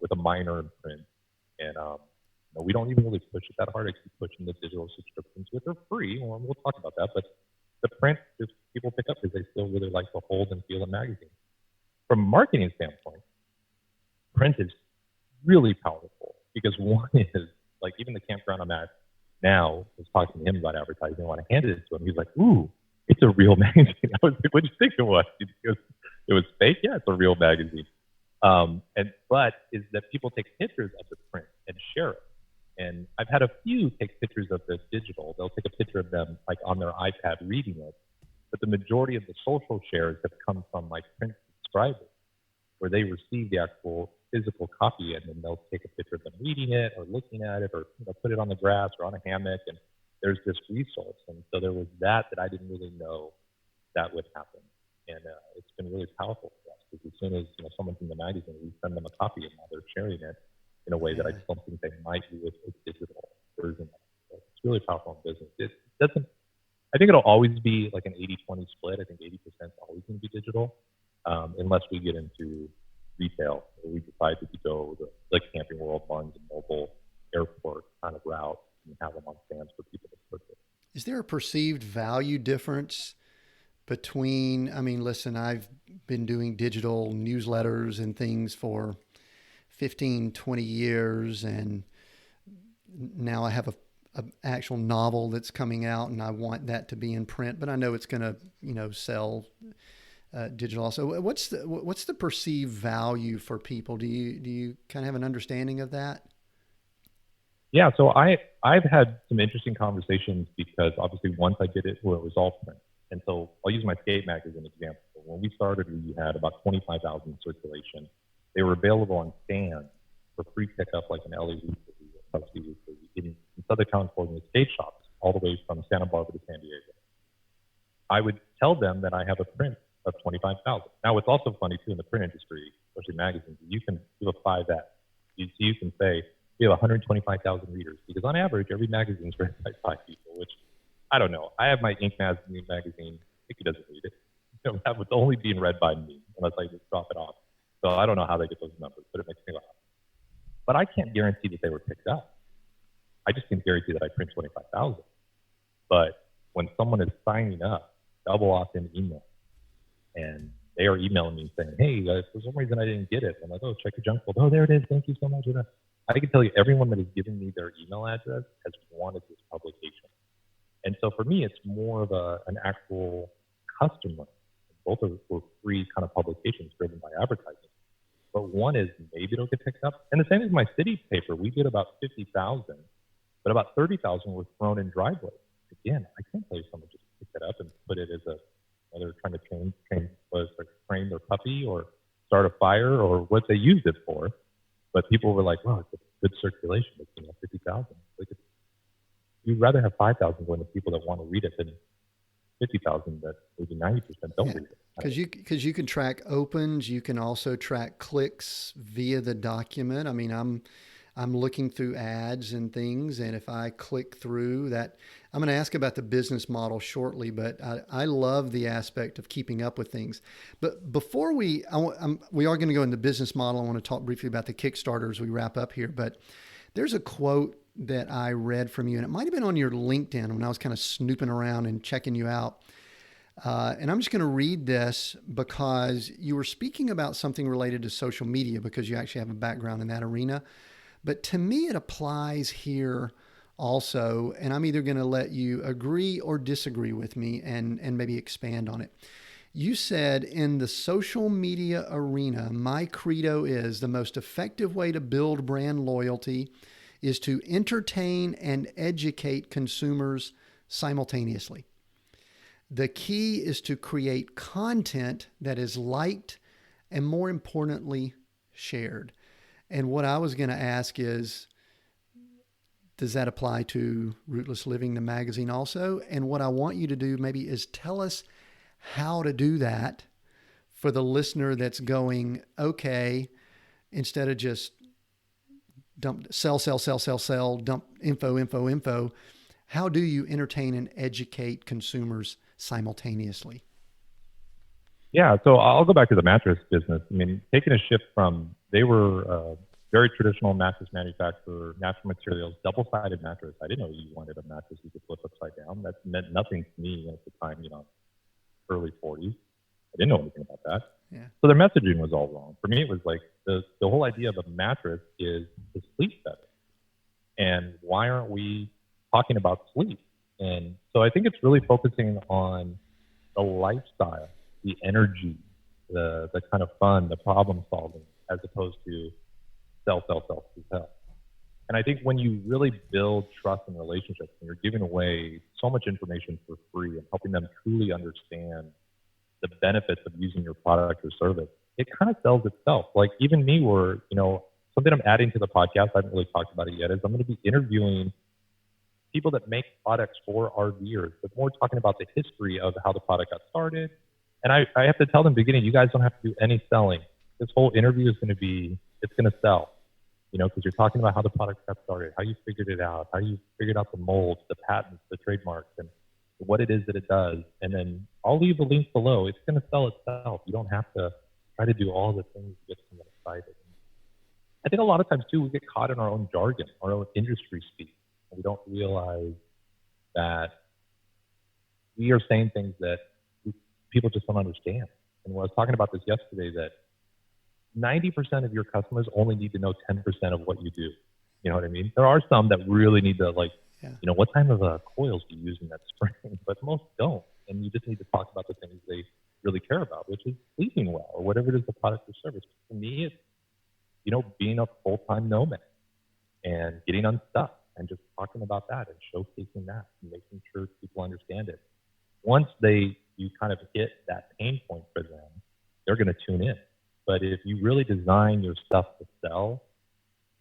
with a minor in print. And we don't even really push it that hard. I keep pushing the digital subscriptions, which are free. Well, we'll talk about that. But the print, just people pick up because they still really like to hold and feel a magazine. From a marketing standpoint, print is really powerful because one is, like, even the campground I'm at now, I was talking to him about advertising. When I handed it to him, he's like, ooh, it's a real magazine. I was like, what do you think it was? It was fake? Yeah, it's a real magazine. But is that people take pictures of the print and share it. And I've had a few take pictures of the digital. They'll take a picture of them like on their iPad reading it. But the majority of the social shares have come from like print subscribers, where they receive the actual physical copy and then they'll take a picture of them reading it or looking at it, or put it on the grass or on a hammock, and there's this resource. And so there was that I didn't really know that would happen. And it's been really powerful for us, because as soon as someone's in the magazine, we send them a copy, and now they're sharing it in a way that I just don't think they might do with a digital version. So it's really powerful in business. It doesn't. I think it'll always be like an 80-20 split. I think 80% is always going to be digital, unless we get into retail, or we decide to go the Camping World, Barnes & Noble, airport kind of route, and have them on stands for people to purchase. Is there a perceived value difference between, listen, I've been doing digital newsletters and things for 15, 20 years, and now I have a actual novel that's coming out, and I want that to be in print, but I know it's going to, sell digital also. What's the perceived value for people? Do you kind of have an understanding of that? Yeah, so I've had some interesting conversations, because obviously once I did it where it was all print. And so I'll use my skate mag as an example. When we started, we had about 25,000 in circulation. They were available on stands for free pickup, like an LA Weekly or Pepsi Weekly in Southern California skate shops, all the way from Santa Barbara to San Diego. I would tell them that I have a print of 25,000. Now, what's also funny too in the print industry, especially magazines, you can do a 5X. You can say we have 125,000 readers, because on average, every magazine is read by 5 people, which I don't know. I have my Ink magazine. Mickey doesn't read it. That was only being read by me, unless I just drop it off. So I don't know how they get those numbers, but it makes me laugh. But I can't guarantee that they were picked up. I just can guarantee that I print 25,000. But when someone is signing up, double opt-in email, and they are emailing me saying, hey, for some reason I didn't get it. I'm like, oh, check your junk folder. Oh, there it is. Thank you so much. I can tell you everyone that has given me their email address has wanted this publication. And so for me, it's more of an actual customer. Both of us were free kind of publications driven by advertising. But one is maybe it'll get picked up. And the same as my city paper. We did about 50,000, but about 30,000 were thrown in driveways. Again, I can't tell you someone just picked it up and put it as they're trying to train their puppy or start a fire or what they used it for. But people were like, wow, it's a good circulation. It's 50,000. You'd rather have 5,000 going to people that want to read it than 50,000 that maybe 90% don't read it. Because you can track opens, you can also track clicks via the document. I mean, I'm looking through ads and things, and if I click through that, I'm going to ask about the business model shortly, but I love the aspect of keeping up with things. But before we are going to go into business model, I want to talk briefly about the Kickstarter as we wrap up here. But there's a quote that I read from you, and it might have been on your LinkedIn when I was kind of snooping around and checking you out. And I'm just going to read this because you were speaking about something related to social media, because you actually have a background in that arena. But to me, it applies here also, and I'm either going to let you agree or disagree with me and maybe expand on it. You said, in the social media arena, my credo is the most effective way to build brand loyalty is to entertain and educate consumers simultaneously. The key is to create content that is liked and, more importantly, shared. And what I was going to ask is, does that apply to Rootless Living, the magazine also? And what I want you to do maybe is tell us how to do that for the listener that's going, okay, instead of just sell, dump info. How do you entertain and educate consumers simultaneously? Yeah, so I'll go back to the mattress business. I mean, taking a shift from, they were very traditional mattress manufacturer, natural materials, double-sided mattress. I didn't know you wanted a mattress you could flip upside down. That meant nothing to me at the time, early 40s. I didn't know anything about that. Yeah. So their messaging was all wrong. For me, it was like the whole idea of a mattress is to sleep better. And why aren't we talking about sleep? And so I think it's really focusing on the lifestyle, the energy, the kind of fun, the problem solving, as opposed to sell. And I think when you really build trust and relationships, and you're giving away so much information for free and helping them truly understand the benefits of using your product or service, it kind of sells itself. Like even me, something I'm adding to the podcast, I haven't really talked about it yet, is I'm going to be interviewing people that make products for RVers, but more talking about the history of how the product got started. And I have to tell them in the beginning, you guys don't have to do any selling. This whole interview is going to sell, because you're talking about how the product got started, how you figured it out, how you figured out the molds, the patents, the trademarks, and what it is that it does. And then I'll leave a link below. It's going to sell itself. You don't have to try to do all the things to get someone excited. I think a lot of times too, we get caught in our own jargon, our own industry speak. And we don't realize that we are saying things that people just don't understand. And I was talking about this yesterday, that 90% of your customers only need to know 10% of what you do. You know what I mean? There are some that really need to what time of coils do you use in that spring? But most don't. And you just need to talk about the things they really care about, which is sleeping well or whatever it is, the product or service. For me, it's, being a full-time nomad and getting unstuck and just talking about that and showcasing that and making sure people understand it. Once you kind of hit that pain point for them, they're going to tune in. But if you really design your stuff to sell,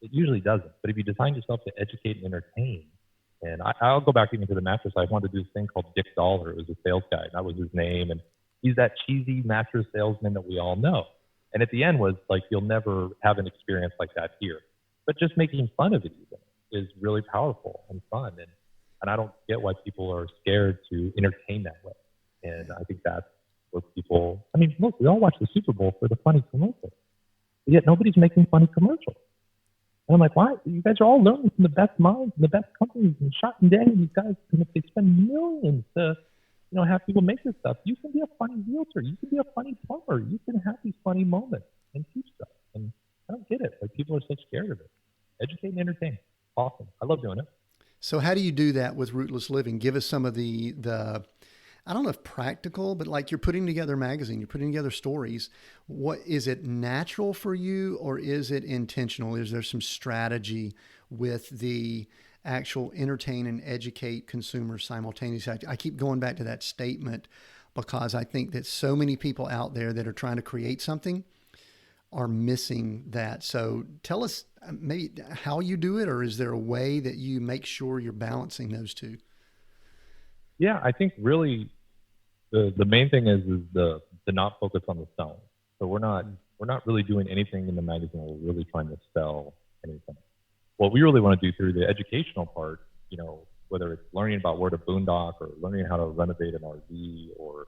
It usually doesn't. But if you design yourself to educate and entertain, and I'll go back even to the mattress. I wanted to do this thing called Dick Dollar. It was a sales guy. That was his name. And he's that cheesy mattress salesman that we all know. And at the end was like, you'll never have an experience like that here. But just making fun of it even is really powerful and fun. And I don't get why people are scared to entertain that way. And I think that's where people, I mean, look, we all watch the Super Bowl for the funny commercials. Yet nobody's making funny commercials. And I'm like, why? You guys are all learning from the best minds and the best companies and Shot and Danny. These guys, they spend millions to, have people make this stuff. You can be a funny realtor. You can be a funny plumber. You can have these funny moments and teach stuff. And I don't get it. Like, people are so scared of it. Educate and entertain. Awesome. I love doing it. So how do you do that with Rootless Living? Give us some of the I don't know if practical, but like, you're putting together a magazine, you're putting together stories. What is it, natural for you, or is it intentional? Is there some strategy with the actual entertain and educate consumers simultaneously? I keep going back to that statement because I think that so many people out there that are trying to create something are missing that. So tell us maybe how you do it, or is there a way that you make sure you're balancing those two? Yeah, I think really the main thing is to not focus on the selling. So we're not really doing anything in the magazine. We're really trying to sell anything. What we really want to do through the educational part, whether it's learning about where to boondock or learning how to renovate an RV, or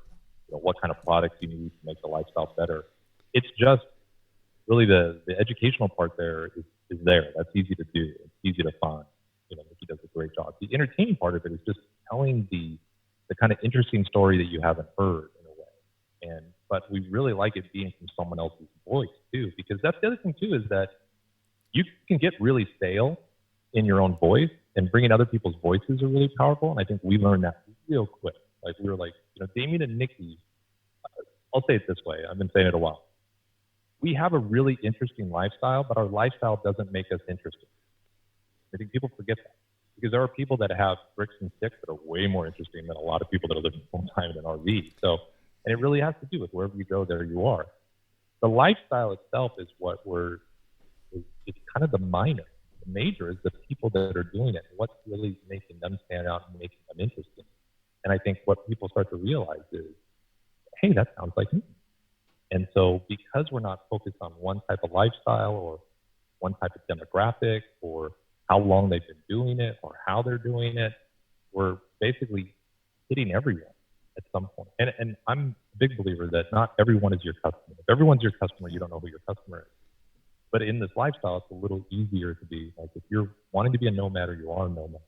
what kind of products you need to make the lifestyle better, it's just really the educational part there is there. That's easy to do. It's easy to find. Mickey does a great job. The entertaining part of it is just telling the kind of interesting story that you haven't heard in a way. But we really like it being from someone else's voice too, because that's the other thing too, is that you can get really stale in your own voice, and bringing other people's voices are really powerful. And I think we learned that real quick. Like, we were like, Demian and Nikki, I'll say it this way. I've been saying it a while. We have a really interesting lifestyle, but our lifestyle doesn't make us interesting. I think people forget that, because there are people that have bricks and sticks that are way more interesting than a lot of people that are living full time in an RV. So, and it really has to do with wherever you go, there you are. The lifestyle itself is what it's kind of the minor. The major is the people that are doing it, and what's really making them stand out and making them interesting. And I think what people start to realize is, hey, that sounds like me. And so, because we're not focused on one type of lifestyle or one type of demographic or how long they've been doing it or how they're doing it, we're basically hitting everyone at some point. And I'm a big believer that not everyone is your customer. If everyone's your customer, you don't know who your customer is. But in this lifestyle, it's a little easier to be like, if you're wanting to be a nomad or you are a nomad,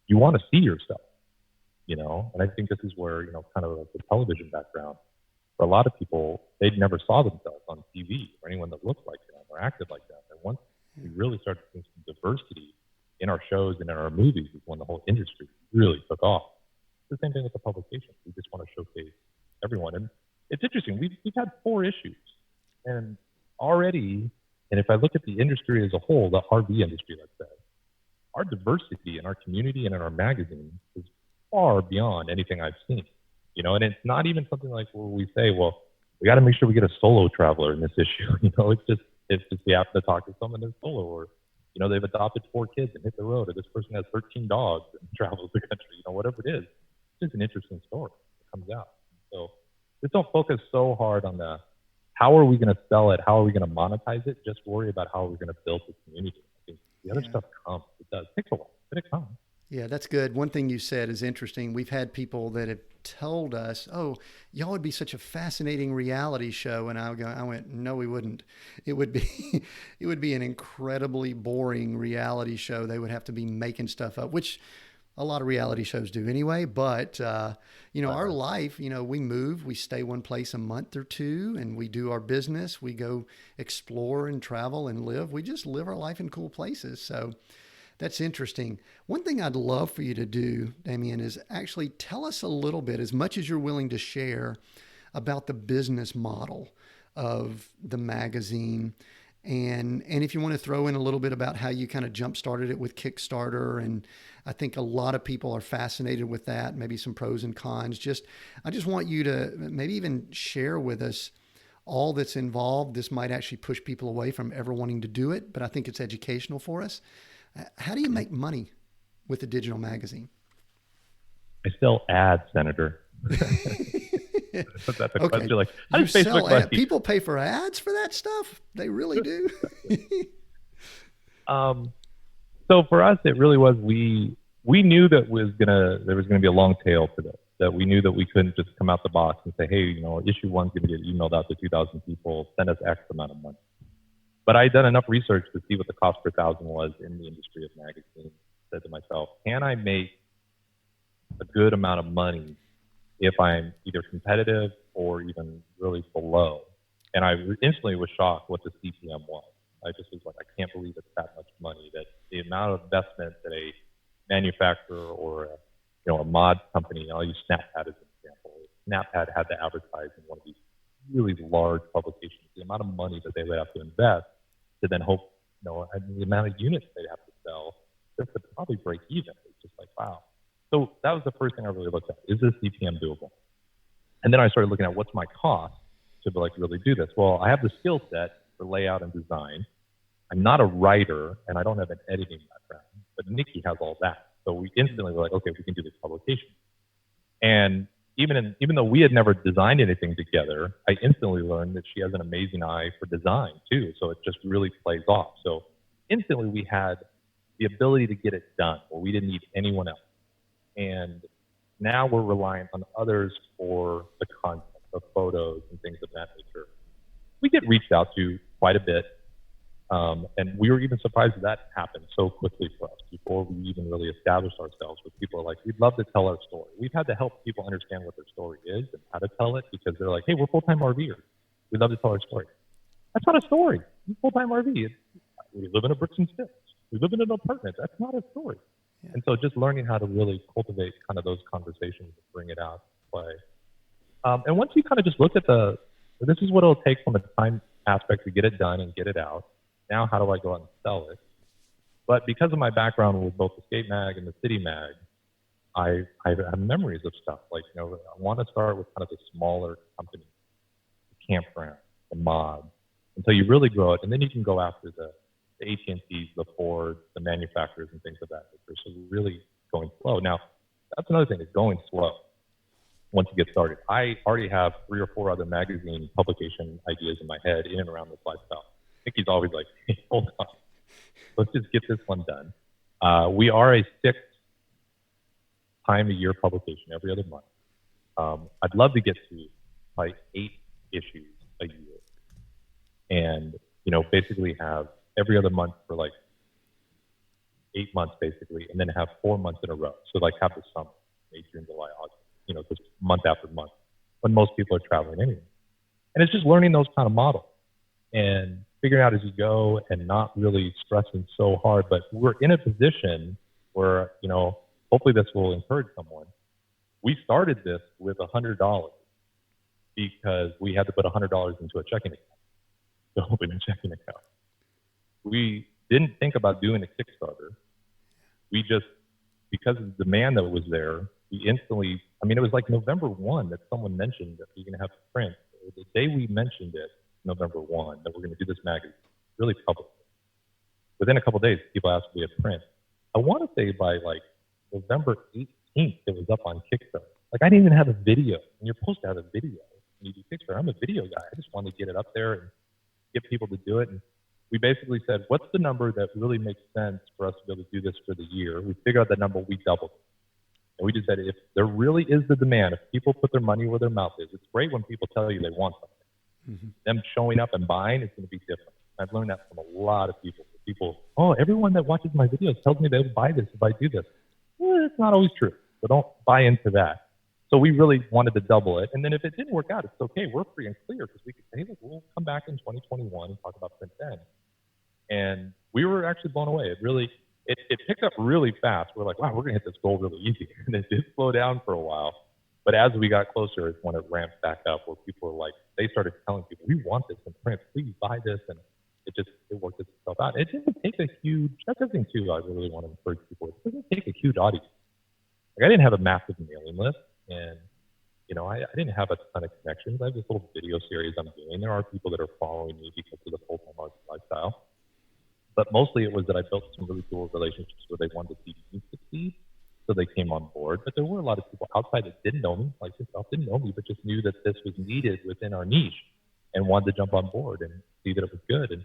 you want to see yourself, And I think this is where, kind of like the television background, for a lot of people, they never saw themselves on TV or anyone that looked like them or acted like them. And once we really started seeing some diversity in our shows and in our movies, is when the whole industry really took off. It's the same thing with the publication. We just want to showcase everyone. And it's interesting. We've had 4 issues, and already, and if I look at the industry as a whole, the RV industry, let's say, our diversity in our community and in our magazine is far beyond anything I've seen. And it's not even something like where we say, well, we got to make sure we get a solo traveler in this issue. It's just we have to talk to someone that's solo, or, they've adopted 4 kids and hit the road, or this person has 13 dogs and travels the country, whatever it is. It's just an interesting story that comes out. So just don't focus so hard on how are we going to sell it? How are we going to monetize it? Just worry about how we're going to build the community. I think the other stuff comes. It does. It takes a while, but it comes. Yeah, that's good. One thing you said is interesting. We've had people that have told us, "Oh, y'all would be such a fascinating reality show," and I went, "No, we wouldn't. It would be, it would be an incredibly boring reality show. They would have to be making stuff up, which a lot of reality shows do anyway. But our life, we move, we stay one place a month or two, and we do our business. We go explore and travel and live. We just live our life in cool places. So." That's interesting. One thing I'd love for you to do, Demian, is actually tell us a little bit, as much as you're willing to share, about the business model of the magazine. And if you want to throw in a little bit about how you kind of jump-started it with Kickstarter. And I think a lot of people are fascinated with that, maybe some pros and cons. I just want you to maybe even share with us all that's involved. This might actually push people away from ever wanting to do it, but I think it's educational for us. How do you make money with a digital magazine? I sell ads, Senator. That's a Okay. question. Like, how You does Facebook sell people pay for ads for that stuff? They really do. So for us, it really was, we knew that there was gonna be a long tail to this, that we knew that we couldn't just come out the box and say, hey, issue one's gonna get emailed out to 2,000 people, send us X amount of money. But I had done enough research to see what the cost per thousand was in the industry of magazines. I said to myself, can I make a good amount of money if I'm either competitive or even really below? And I instantly was shocked what the CPM was. I just was like, I can't believe it's that much money, that the amount of investment that a manufacturer or a mod company, I'll use SnapPad as an example. SnapPad had to advertise in one of these really large publications. The amount of money that they would have to invest to then hope, and the amount of units they'd have to sell just to probably break even. It's just like, wow. So that was the first thing I really looked at. Is this CPM doable? And then I started looking at what's my cost to really do this. Well, I have the skill set for layout and design. I'm not a writer, and I don't have an editing background, but Nikki has all that. So we instantly were like, okay, we can do this publication. And even though we had never designed anything together, I instantly learned that she has an amazing eye for design too. So it just really plays off. So instantly we had the ability to get it done where we didn't need anyone else. And now we're reliant on others for the content, the photos and things of that nature. We get reached out to quite a bit. And we were even surprised that happened so quickly for us before we even really established ourselves. With people are like, we'd love to tell our story. We've had to help people understand what their story is and how to tell it, because they're like, hey, we're full-time RVers. We'd love to tell our story. That's not a story. We're full-time RV. We live in a bricks and sticks. We live in an apartment. That's not a story. Yeah. And so just learning how to really cultivate kind of those conversations and bring it out to play. And once you kind of just look at this is what it'll take from a time aspect to get it done and get it out. Now, how do I go out and sell it? But because of my background with both the Skate Mag and the City Mag, I have memories of stuff. Like, I want to start with kind of the smaller companies, the campground, the mod, until you really grow it. And then you can go after the AT&Ts, the Fords, the manufacturers, and things of that nature. So really going slow. Now, that's another thing, is going slow once you get started. I already have 3 or 4 other magazine publication ideas in my head in and around this lifestyle. Nikki's always like, hey, hold on, let's just get this one done. We are a 6-time-a-year publication, every other month. I'd love to get to like 8 issues a year, and basically have every other month for like 8 months, basically, and then have 4 months in a row. So like have the summer, May, June, July, August, just month after month, when most people are traveling anyway. And it's just learning those kind of models and figuring out as you go and not really stressing so hard. But we're in a position where, hopefully this will encourage someone. We started this with $100 because we had to put $100 into a checking account to open a checking account. We didn't think about doing a Kickstarter. We just, because of the demand that was there, we instantly, it was like November 1 that someone mentioned that we're going to have to print. The day we mentioned it, November 1, that we're going to do this magazine, really publicly. Within a couple of days, people asked if we had print. I want to say by like November 18th, it was up on Kickstarter. Like, I didn't even have a video. And you're supposed to have a video when you do Kickstarter. I'm a video guy. I just wanted to get it up there and get people to do it. And we basically said, what's the number that really makes sense for us to be able to do this for the year? We figured out that number, we doubled it. And we just said, if there really is the demand, if people put their money where their mouth is, it's great when people tell you they want something. Mm-hmm. Them showing up and buying is going to be different. I've learned that from a lot of people. Everyone that watches my videos tells me they'll buy this if I do this. Well, it's not always true. So don't buy into that. So we really wanted to double it. And then if it didn't work out, it's okay. We're free and clear, because we could say, hey, look, we'll come back in 2021 and talk about print then. And we were actually blown away. It picked up really fast. We're like, wow, we're going to hit this goal really easy. And it did slow down for a while. But as we got closer, it's when it ramped back up, where people were like, they started telling people, we want this in print, please buy this. And it worked itself out. It didn't take a huge, that's the thing too, I really want to encourage people. It doesn't take a huge audience. Like, I didn't have a massive mailing list, and I didn't have a ton of connections. I have this little video series I'm doing. There are people that are following me because of the full-time RV lifestyle. But mostly it was that I built some really cool relationships where they wanted to see me succeed. So they came on board. But there were a lot of people outside that didn't know me, like yourself, didn't know me, but just knew that this was needed within our niche and wanted to jump on board and see that it was good. And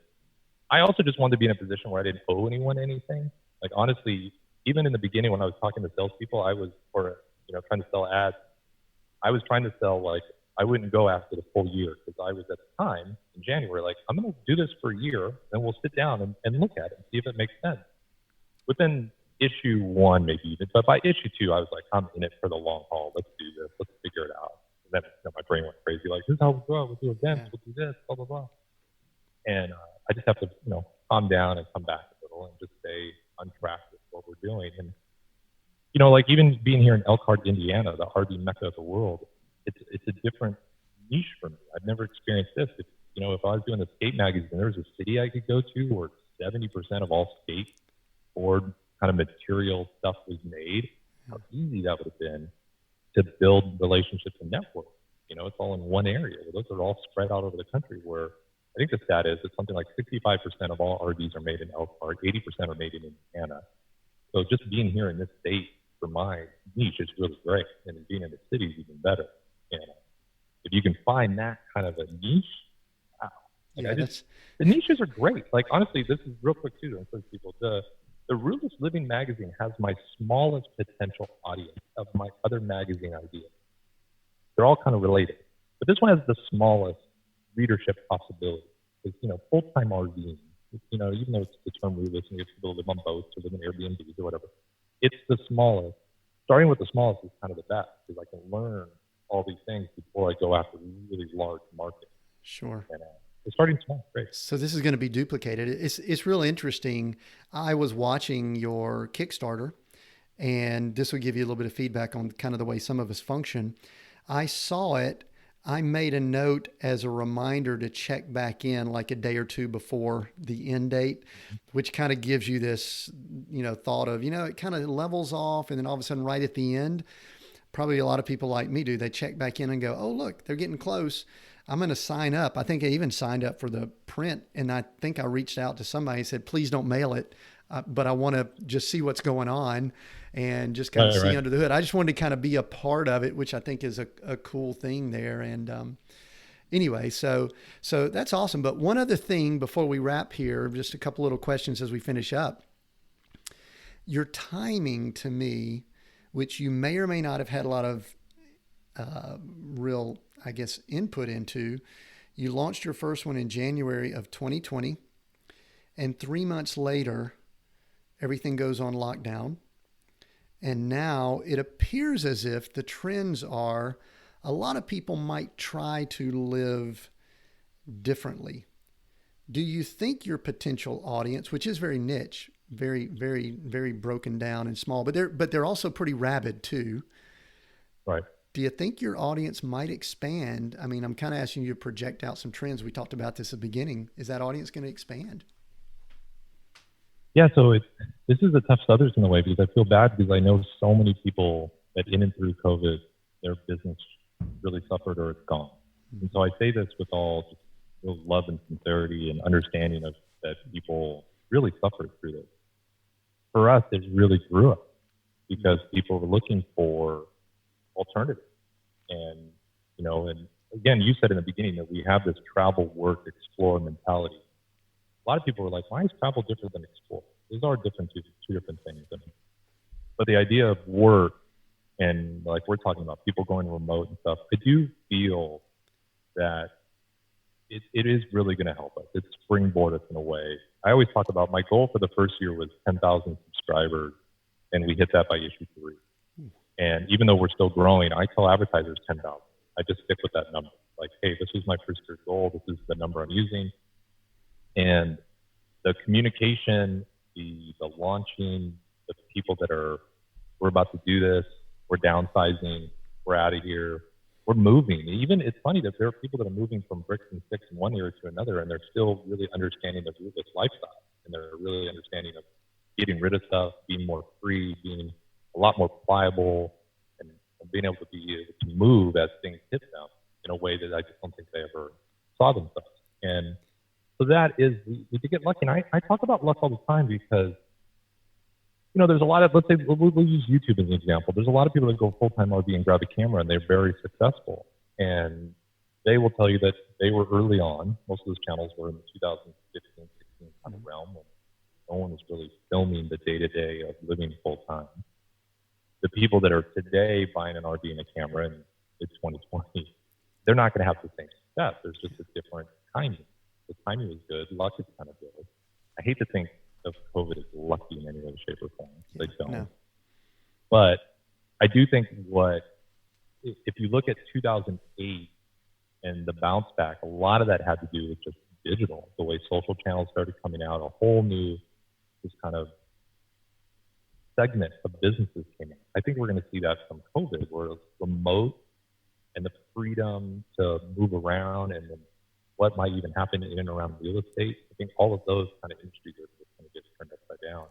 I also just wanted to be in a position where I didn't owe anyone anything. Like, honestly, even in the beginning when I was talking to salespeople, trying to sell ads, I was trying to sell, like, I wouldn't go after the full year because I was at the time in January, like, I'm going to do this for a year, then we'll sit down and look at it and see if it makes sense. Within issue 1, maybe even, but by issue 2, I was like, I'm in it for the long haul. Let's do this. Let's figure it out. And then my brain went crazy, like, this is how we grow. We'll do events. We'll do this, blah, blah, blah. And I just have to, calm down and come back a little and just stay on track with what we're doing. And, like even being here in Elkhart, Indiana, the RV mecca of the world, it's a different niche for me. I've never experienced this. If I was doing a skate magazine, there was a city I could go to where 70% of all skateboard kind of material stuff was made. How easy that would have been to build relationships and networks. It's all in one area. Those are all spread out over the country where I think the stat is it's something like 65% of all RVs are made in Elkhart, 80% are made in Indiana. So just being here in this state for my niche is really great. And being in the city is even better. And if you can find that kind of a niche, wow. The niches are great. Like, honestly, this is real quick too, to encourage people. The Rootless Living Magazine has my smallest potential audience of my other magazine ideas. They're all kind of related. But this one has the smallest readership possibility. It's, full-time RVing. Even though it's the term rootless and you have people live on boats or live in Airbnbs or whatever, it's the smallest. Starting with the smallest is kind of the best because I can learn all these things before I go after really large markets. Sure. And it's starting small. Great. So this is going to be duplicated. It's real interesting. I was watching your Kickstarter, and this will give you a little bit of feedback on kind of the way some of us function. I saw it. I made a note as a reminder to check back in like a day or two before the end date, which kind of gives you this, thought of, it kind of levels off. And then all of a sudden, right at the end, probably a lot of people like me do, they check back in and go, oh, look, they're getting close. I'm going to sign up. I think I even signed up for the print. And I think I reached out to somebody and said, please don't mail it. But I want to just see what's going on and just kind of see under the hood. I just wanted to kind of be a part of it, which I think is a cool thing there. And anyway, so that's awesome. But one other thing before we wrap here, just a couple little questions as we finish up. Your timing to me, which you may or may not have had a lot of real, I guess, input into. You launched your first one in January of 2020. And 3 months later, everything goes on lockdown. And now it appears as if the trends are a lot of people might try to live differently. Do you think your potential audience, which is very niche, very, very, very broken down and small, but they're also pretty rabid too. Right. Do you think your audience might expand? I mean, I'm kind of asking you to project out some trends. We talked about this at the beginning. Is that audience going to expand? Yeah, so this is a tough subject in a way because I feel bad because I know so many people that in and through COVID, their business really suffered or it's gone. And so I say this with all just real love and sincerity and understanding of that people really suffered through this. For us, it really grew up because people were looking for alternatives. And, and again, you said in the beginning that we have this travel, work, explore mentality. A lot of people were like, why is travel different than explore? Those are different, two different things. But the idea of work and like we're talking about people going remote and stuff, could you feel that it is really going to help us? It's springboard us in a way. I always talk about my goal for the first year was 10,000 subscribers, and we hit that by issue 3. And even though we're still growing, I tell advertisers 10,000. I just stick with that number. Like, hey, this is my first year goal. This is the number I'm using. And the communication, the launching, the people that we're about to do this, we're downsizing, we're out of here, we're moving. Even it's funny that there are people that are moving from bricks and sticks in one area to another, and they're still really understanding the rootless lifestyle, and they're really understanding of getting rid of stuff, being more free, being a lot more pliable, and and being able to be able to move as things hit them in a way that I just don't think they ever saw themselves. And so that is, we get lucky. And I talk about luck all the time because, there's a lot of, let's say, we'll use YouTube as an example. There's a lot of people that go full-time RV and grab a camera and they're very successful. And they will tell you that they were early on. Most of those channels were in the 2015, 16 kind of realm when no one was really filming the day-to-day of living full-time. The people that are today buying an RV and a camera in mid-2020, they're not going to have the same success. There's just a different timing. The timing was good. Luck is kind of good. I hate to think of COVID as lucky in any way, shape, or form. They don't. No. But I do think if you look at 2008 and the bounce back, a lot of that had to do with just digital, the way social channels started coming out, a whole new this kind of segment of businesses came in. I think we're going to see that from COVID, where remote and the freedom to move around and then what might even happen in and around real estate. I think all of those kind of industries are just going to get turned upside down.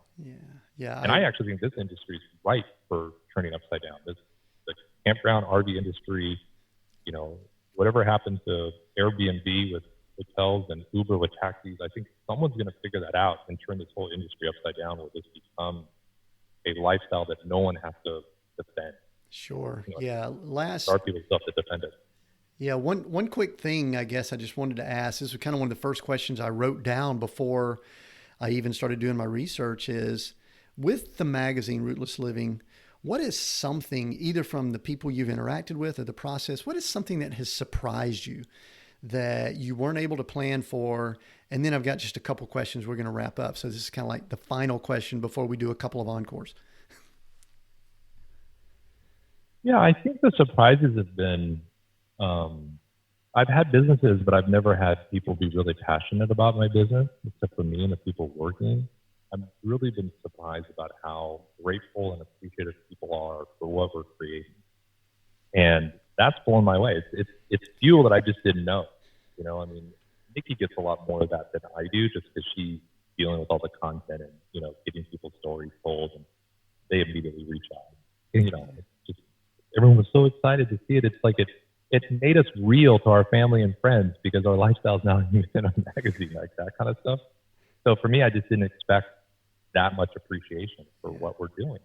Yeah. And I actually think this industry is ripe for turning upside down. The campground RV industry, whatever happened to Airbnb with hotels and Uber with taxis, I think someone's going to figure that out and turn this whole industry upside down, where this becomes a lifestyle that no one has to defend. Sure. Start people stuff to defend it. Yeah. One quick thing, I guess I just wanted to ask, this was kind of one of the first questions I wrote down before I even started doing my research, is with the magazine, Rootless Living, what is something, either from the people you've interacted with or the process, what is something that has surprised you that you weren't able to plan for? And then I've got just a couple questions we're going to wrap up. So this is kind of like the final question before we do a couple of encores. Yeah, I think the surprises have been, I've had businesses, but I've never had people be really passionate about my business, except for me and the people working. I've really been surprised about how grateful and appreciative people are for what we're creating. And that's blown my way. It's fuel that I just didn't know. Nikki gets a lot more of that than I do, just because she's dealing with all the content and, getting people's stories told, and they immediately reach out. It's just, everyone was so excited to see it. It's like it made us real to our family and friends because our lifestyle's now in a magazine, like that kind of stuff. So for me, I just didn't expect that much appreciation for what we're doing.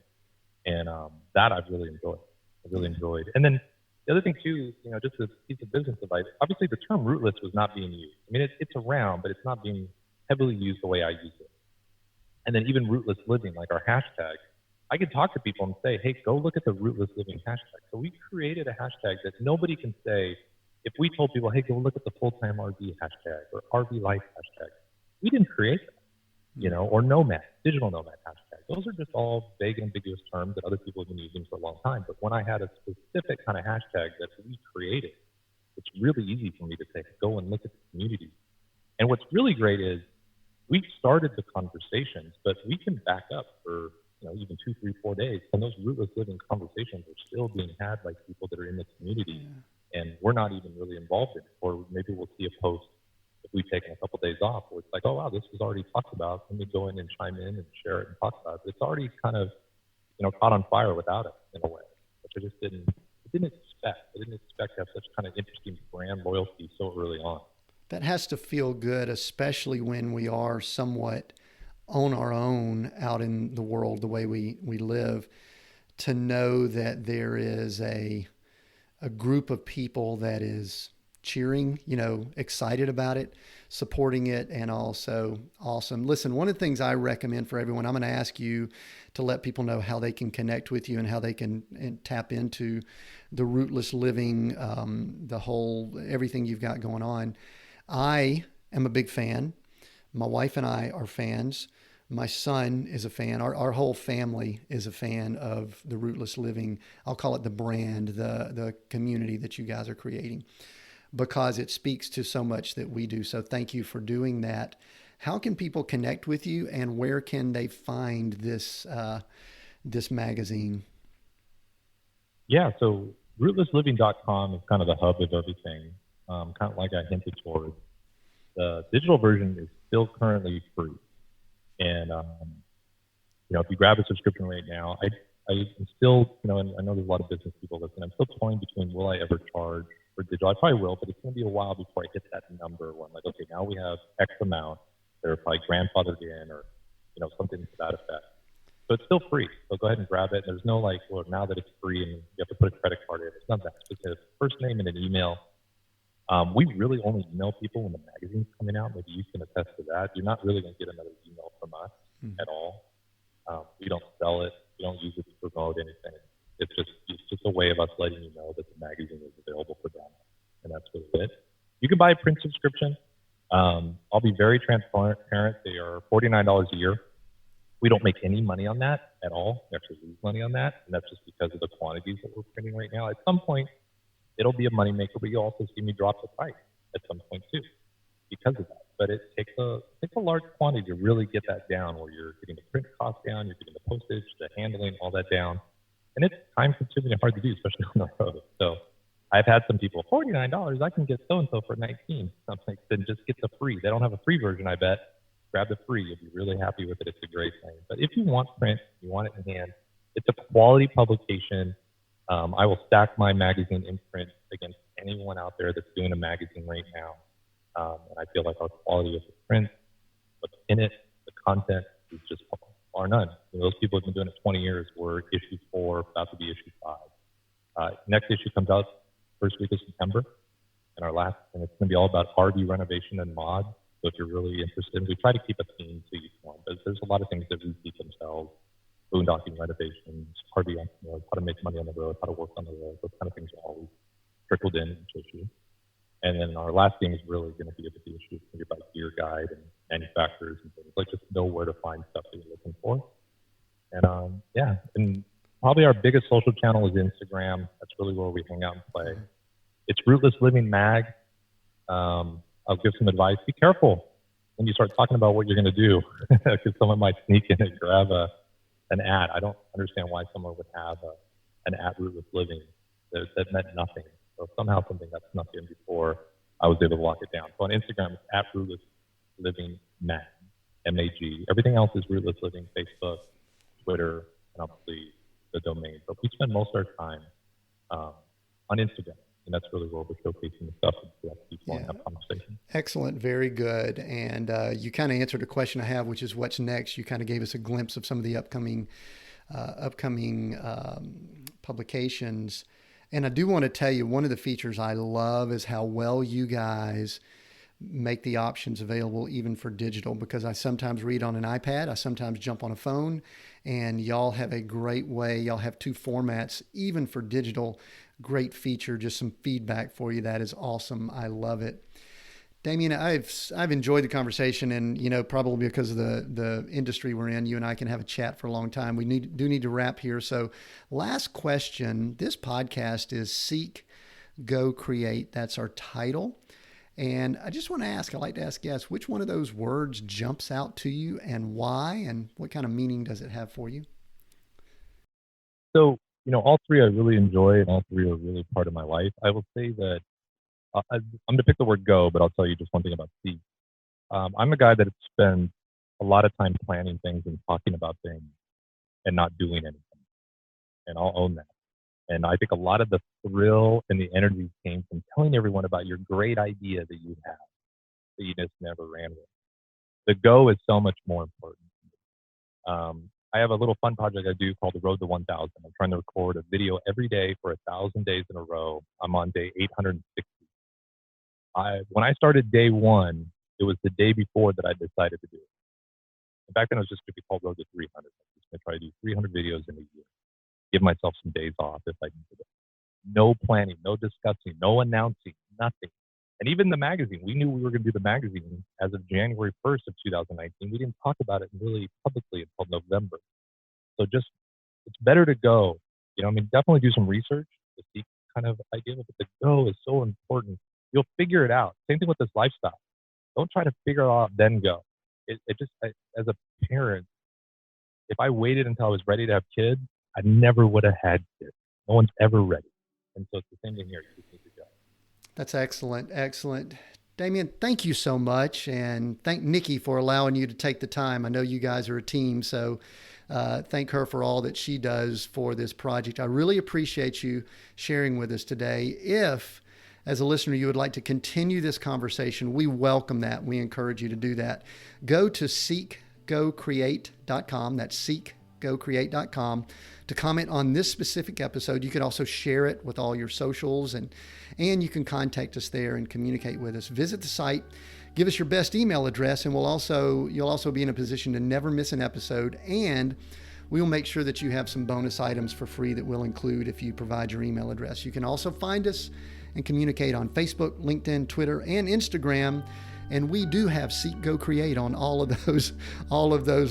And that I've really enjoyed. And then the other thing too, just a piece of business advice, obviously the term rootless was not being used. I mean, it's around, but it's not being heavily used the way I use it. And then even rootless living, like our hashtag, I could talk to people and say, hey, go look at the Rootless Living hashtag. So we created a hashtag that nobody can say, if we told people, hey, go look at the full-time RV hashtag or RV life hashtag. We didn't create that, or Nomad, digital Nomad hashtag. Those are just all vague, ambiguous terms that other people have been using for a long time. But when I had a specific kind of hashtag that we created, it's really easy for me to say, go and look at the community. And what's really great is we started the conversations, but we can back up for even 2, 3, 4 days. And those rootless living conversations are still being had by people that are in the community. Yeah. And we're not even really involved in it. Or maybe we'll see a post if we've taken a couple of days off where it's like, oh, wow, this was already talked about. Let me go in and chime in and share it and talk about it. It's already kind of, caught on fire without it in a way, which I just didn't expect. I didn't expect to have such kind of interesting brand loyalty so early on. That has to feel good, especially when we are somewhat on our own out in the world, the way we live, to know that there is a group of people that is cheering, excited about it, supporting it, and also awesome. Listen, one of the things I recommend for everyone, I'm going to ask you to let people know how they can connect with you and how they can tap into the Rootless Living, everything you've got going on. I am a big fan. My wife and I are fans. My son is a fan. Our whole family is a fan of the Rootless Living. I'll call it the brand, the community that you guys are creating, because it speaks to so much that we do. So thank you for doing that. How can people connect with you, and where can they find this magazine? Yeah, so rootlessliving.com is kind of the hub of everything, kind of like I hinted towards. The digital version is still currently free. And, if you grab a subscription right now, I'm still, and I know there's a lot of business people listening. I'm still toying between will I ever charge for digital? I probably will, but it's going to be a while before I hit that number where I'm like, okay, now we have X amount. They're probably grandfathered in or, something to that effect. So it's still free. So go ahead and grab it. There's no like, well, now that it's free and you have to put a credit card in. It's not that. It's just a first name and an email. We really only email people when the magazine's coming out. Maybe you can attest to that. You're not really going to get another email from us at all. We don't sell it. We don't use it to promote anything. It's just a way of us letting you know that the magazine is available for them, and that's really it. You can buy a print subscription. I'll be very transparent. They are $49 a year. We don't make any money on that at all. We actually lose money on that, and that's just because of the quantities that we're printing right now. At some point, it'll be a moneymaker, but you'll also see me drop the price at some point too because of that. But it takes a large quantity to really get that down where you're getting the print cost down, you're getting the postage, the handling, all that down. And it's time consuming and hard to do, especially on the road. So I've had some people, $49, I can get so-and-so for 19. I'm like, then just get the free. They don't have a free version, I bet. Grab the free. You'll be really happy with it. It's a great thing. But if you want print, you want it in hand, it's a quality publication. I will stack my magazine in print against anyone out there that's doing a magazine right now. And I feel like our quality of the print, what's in it, the content is just bar none. Those people have been doing it 20 years. We're issue 4, about to be issue 5. Next issue comes out first week of September, and it's going to be all about RV renovation and mod. So if you're really interested, we try to keep a theme to each one, but there's a lot of things that repeat themselves. Boondocking renovations, RV entrepreneurs, how to make money on the road, how to work on the road. Those kind of things are always trickled in each issue. And then our last thing is really going to be about the issue. It's going to be about gear guide and manufacturers and things. Like just know where to find stuff that you're looking for. And and probably our biggest social channel is Instagram. That's really where we hang out and play. It's Rootless Living Mag. I'll give some advice. Be careful when you start talking about what you're going to do, because someone might sneak in and grab an ad. I don't understand why someone would have an ad Rootless Living that meant nothing. So somehow something got snuck in before I was able to lock it down. So on Instagram, it's at Rootless Living Mag, M-A-G. Everything else is Rootless Living, Facebook, Twitter, and obviously the domain. But we spend most of our time on Instagram. And that's really where we're showcasing the stuff that people want to have conversation. Excellent. Very good. And you kind of answered a question I have, which is what's next. You kind of gave us a glimpse of some of the upcoming publications. And I do want to tell you, one of the features I love is how well you guys make the options available even for digital, because I sometimes read on an iPad, I sometimes jump on a phone, and y'all have a great way. Y'all have 2 formats, even for digital. Great feature, just some feedback for you. That is awesome. I love it. Demian, I've enjoyed the conversation, and probably because of the industry we're in, you and I can have a chat for a long time. We do need to wrap here. So last question. This podcast is Seek, Go, Create. That's our title. And I just want to ask, I like to ask guests, which one of those words jumps out to you and why, and what kind of meaning does it have for you? So, all 3 I really enjoy, and all 3 are really part of my life. I will say that I'm going to pick the word go, but I'll tell you just one thing about Seek. I'm a guy that spends a lot of time planning things and talking about things and not doing anything. And I'll own that. And I think a lot of the thrill and the energy came from telling everyone about your great idea that you have, that you just never ran with. The go is so much more important. I have a little fun project I do called the Road to 1,000. I'm trying to record a video every day for 1,000 days in a row. I'm on day 860. When I started day 1, it was the day before that I decided to do it. Back then, it was just going to be called Road to 300. I was just going to try to do 300 videos in a year. Give myself some days off if I needed it. No planning, no discussing, no announcing, nothing. And even the magazine, we knew we were going to do the magazine as of January 1st of 2019. We didn't talk about it really publicly until November. So it's better to go. Definitely do some research to see kind of idea, but the go is so important. You'll figure it out. Same thing with this lifestyle. Don't try to figure it out, then go. As a parent, if I waited until I was ready to have kids, I never would have had kids. No one's ever ready. And so it's the same thing here. You just need to go. That's excellent. Excellent. Demian, thank you so much. And thank Nikki for allowing you to take the time. I know you guys are a team, so thank her for all that she does for this project. I really appreciate you sharing with us today. If, as a listener, you would like to continue this conversation, we welcome that. We encourage you to do that. Go to seekgocreate.com. That's seekgocreate.com to comment on this specific episode. You can also share it with all your socials, and you can contact us there and communicate with us. Visit the site, give us your best email address, and you'll also be in a position to never miss an episode. And we will make sure that you have some bonus items for free that we'll include if you provide your email address. You can also find us and communicate on Facebook, LinkedIn, Twitter, and Instagram. And we do have Seek, Go, Create on all of those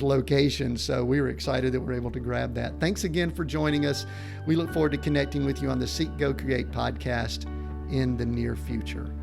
locations. So we were excited that we're able to grab that. Thanks again for joining us. We look forward to connecting with you on the Seek, Go, Create podcast in the near future.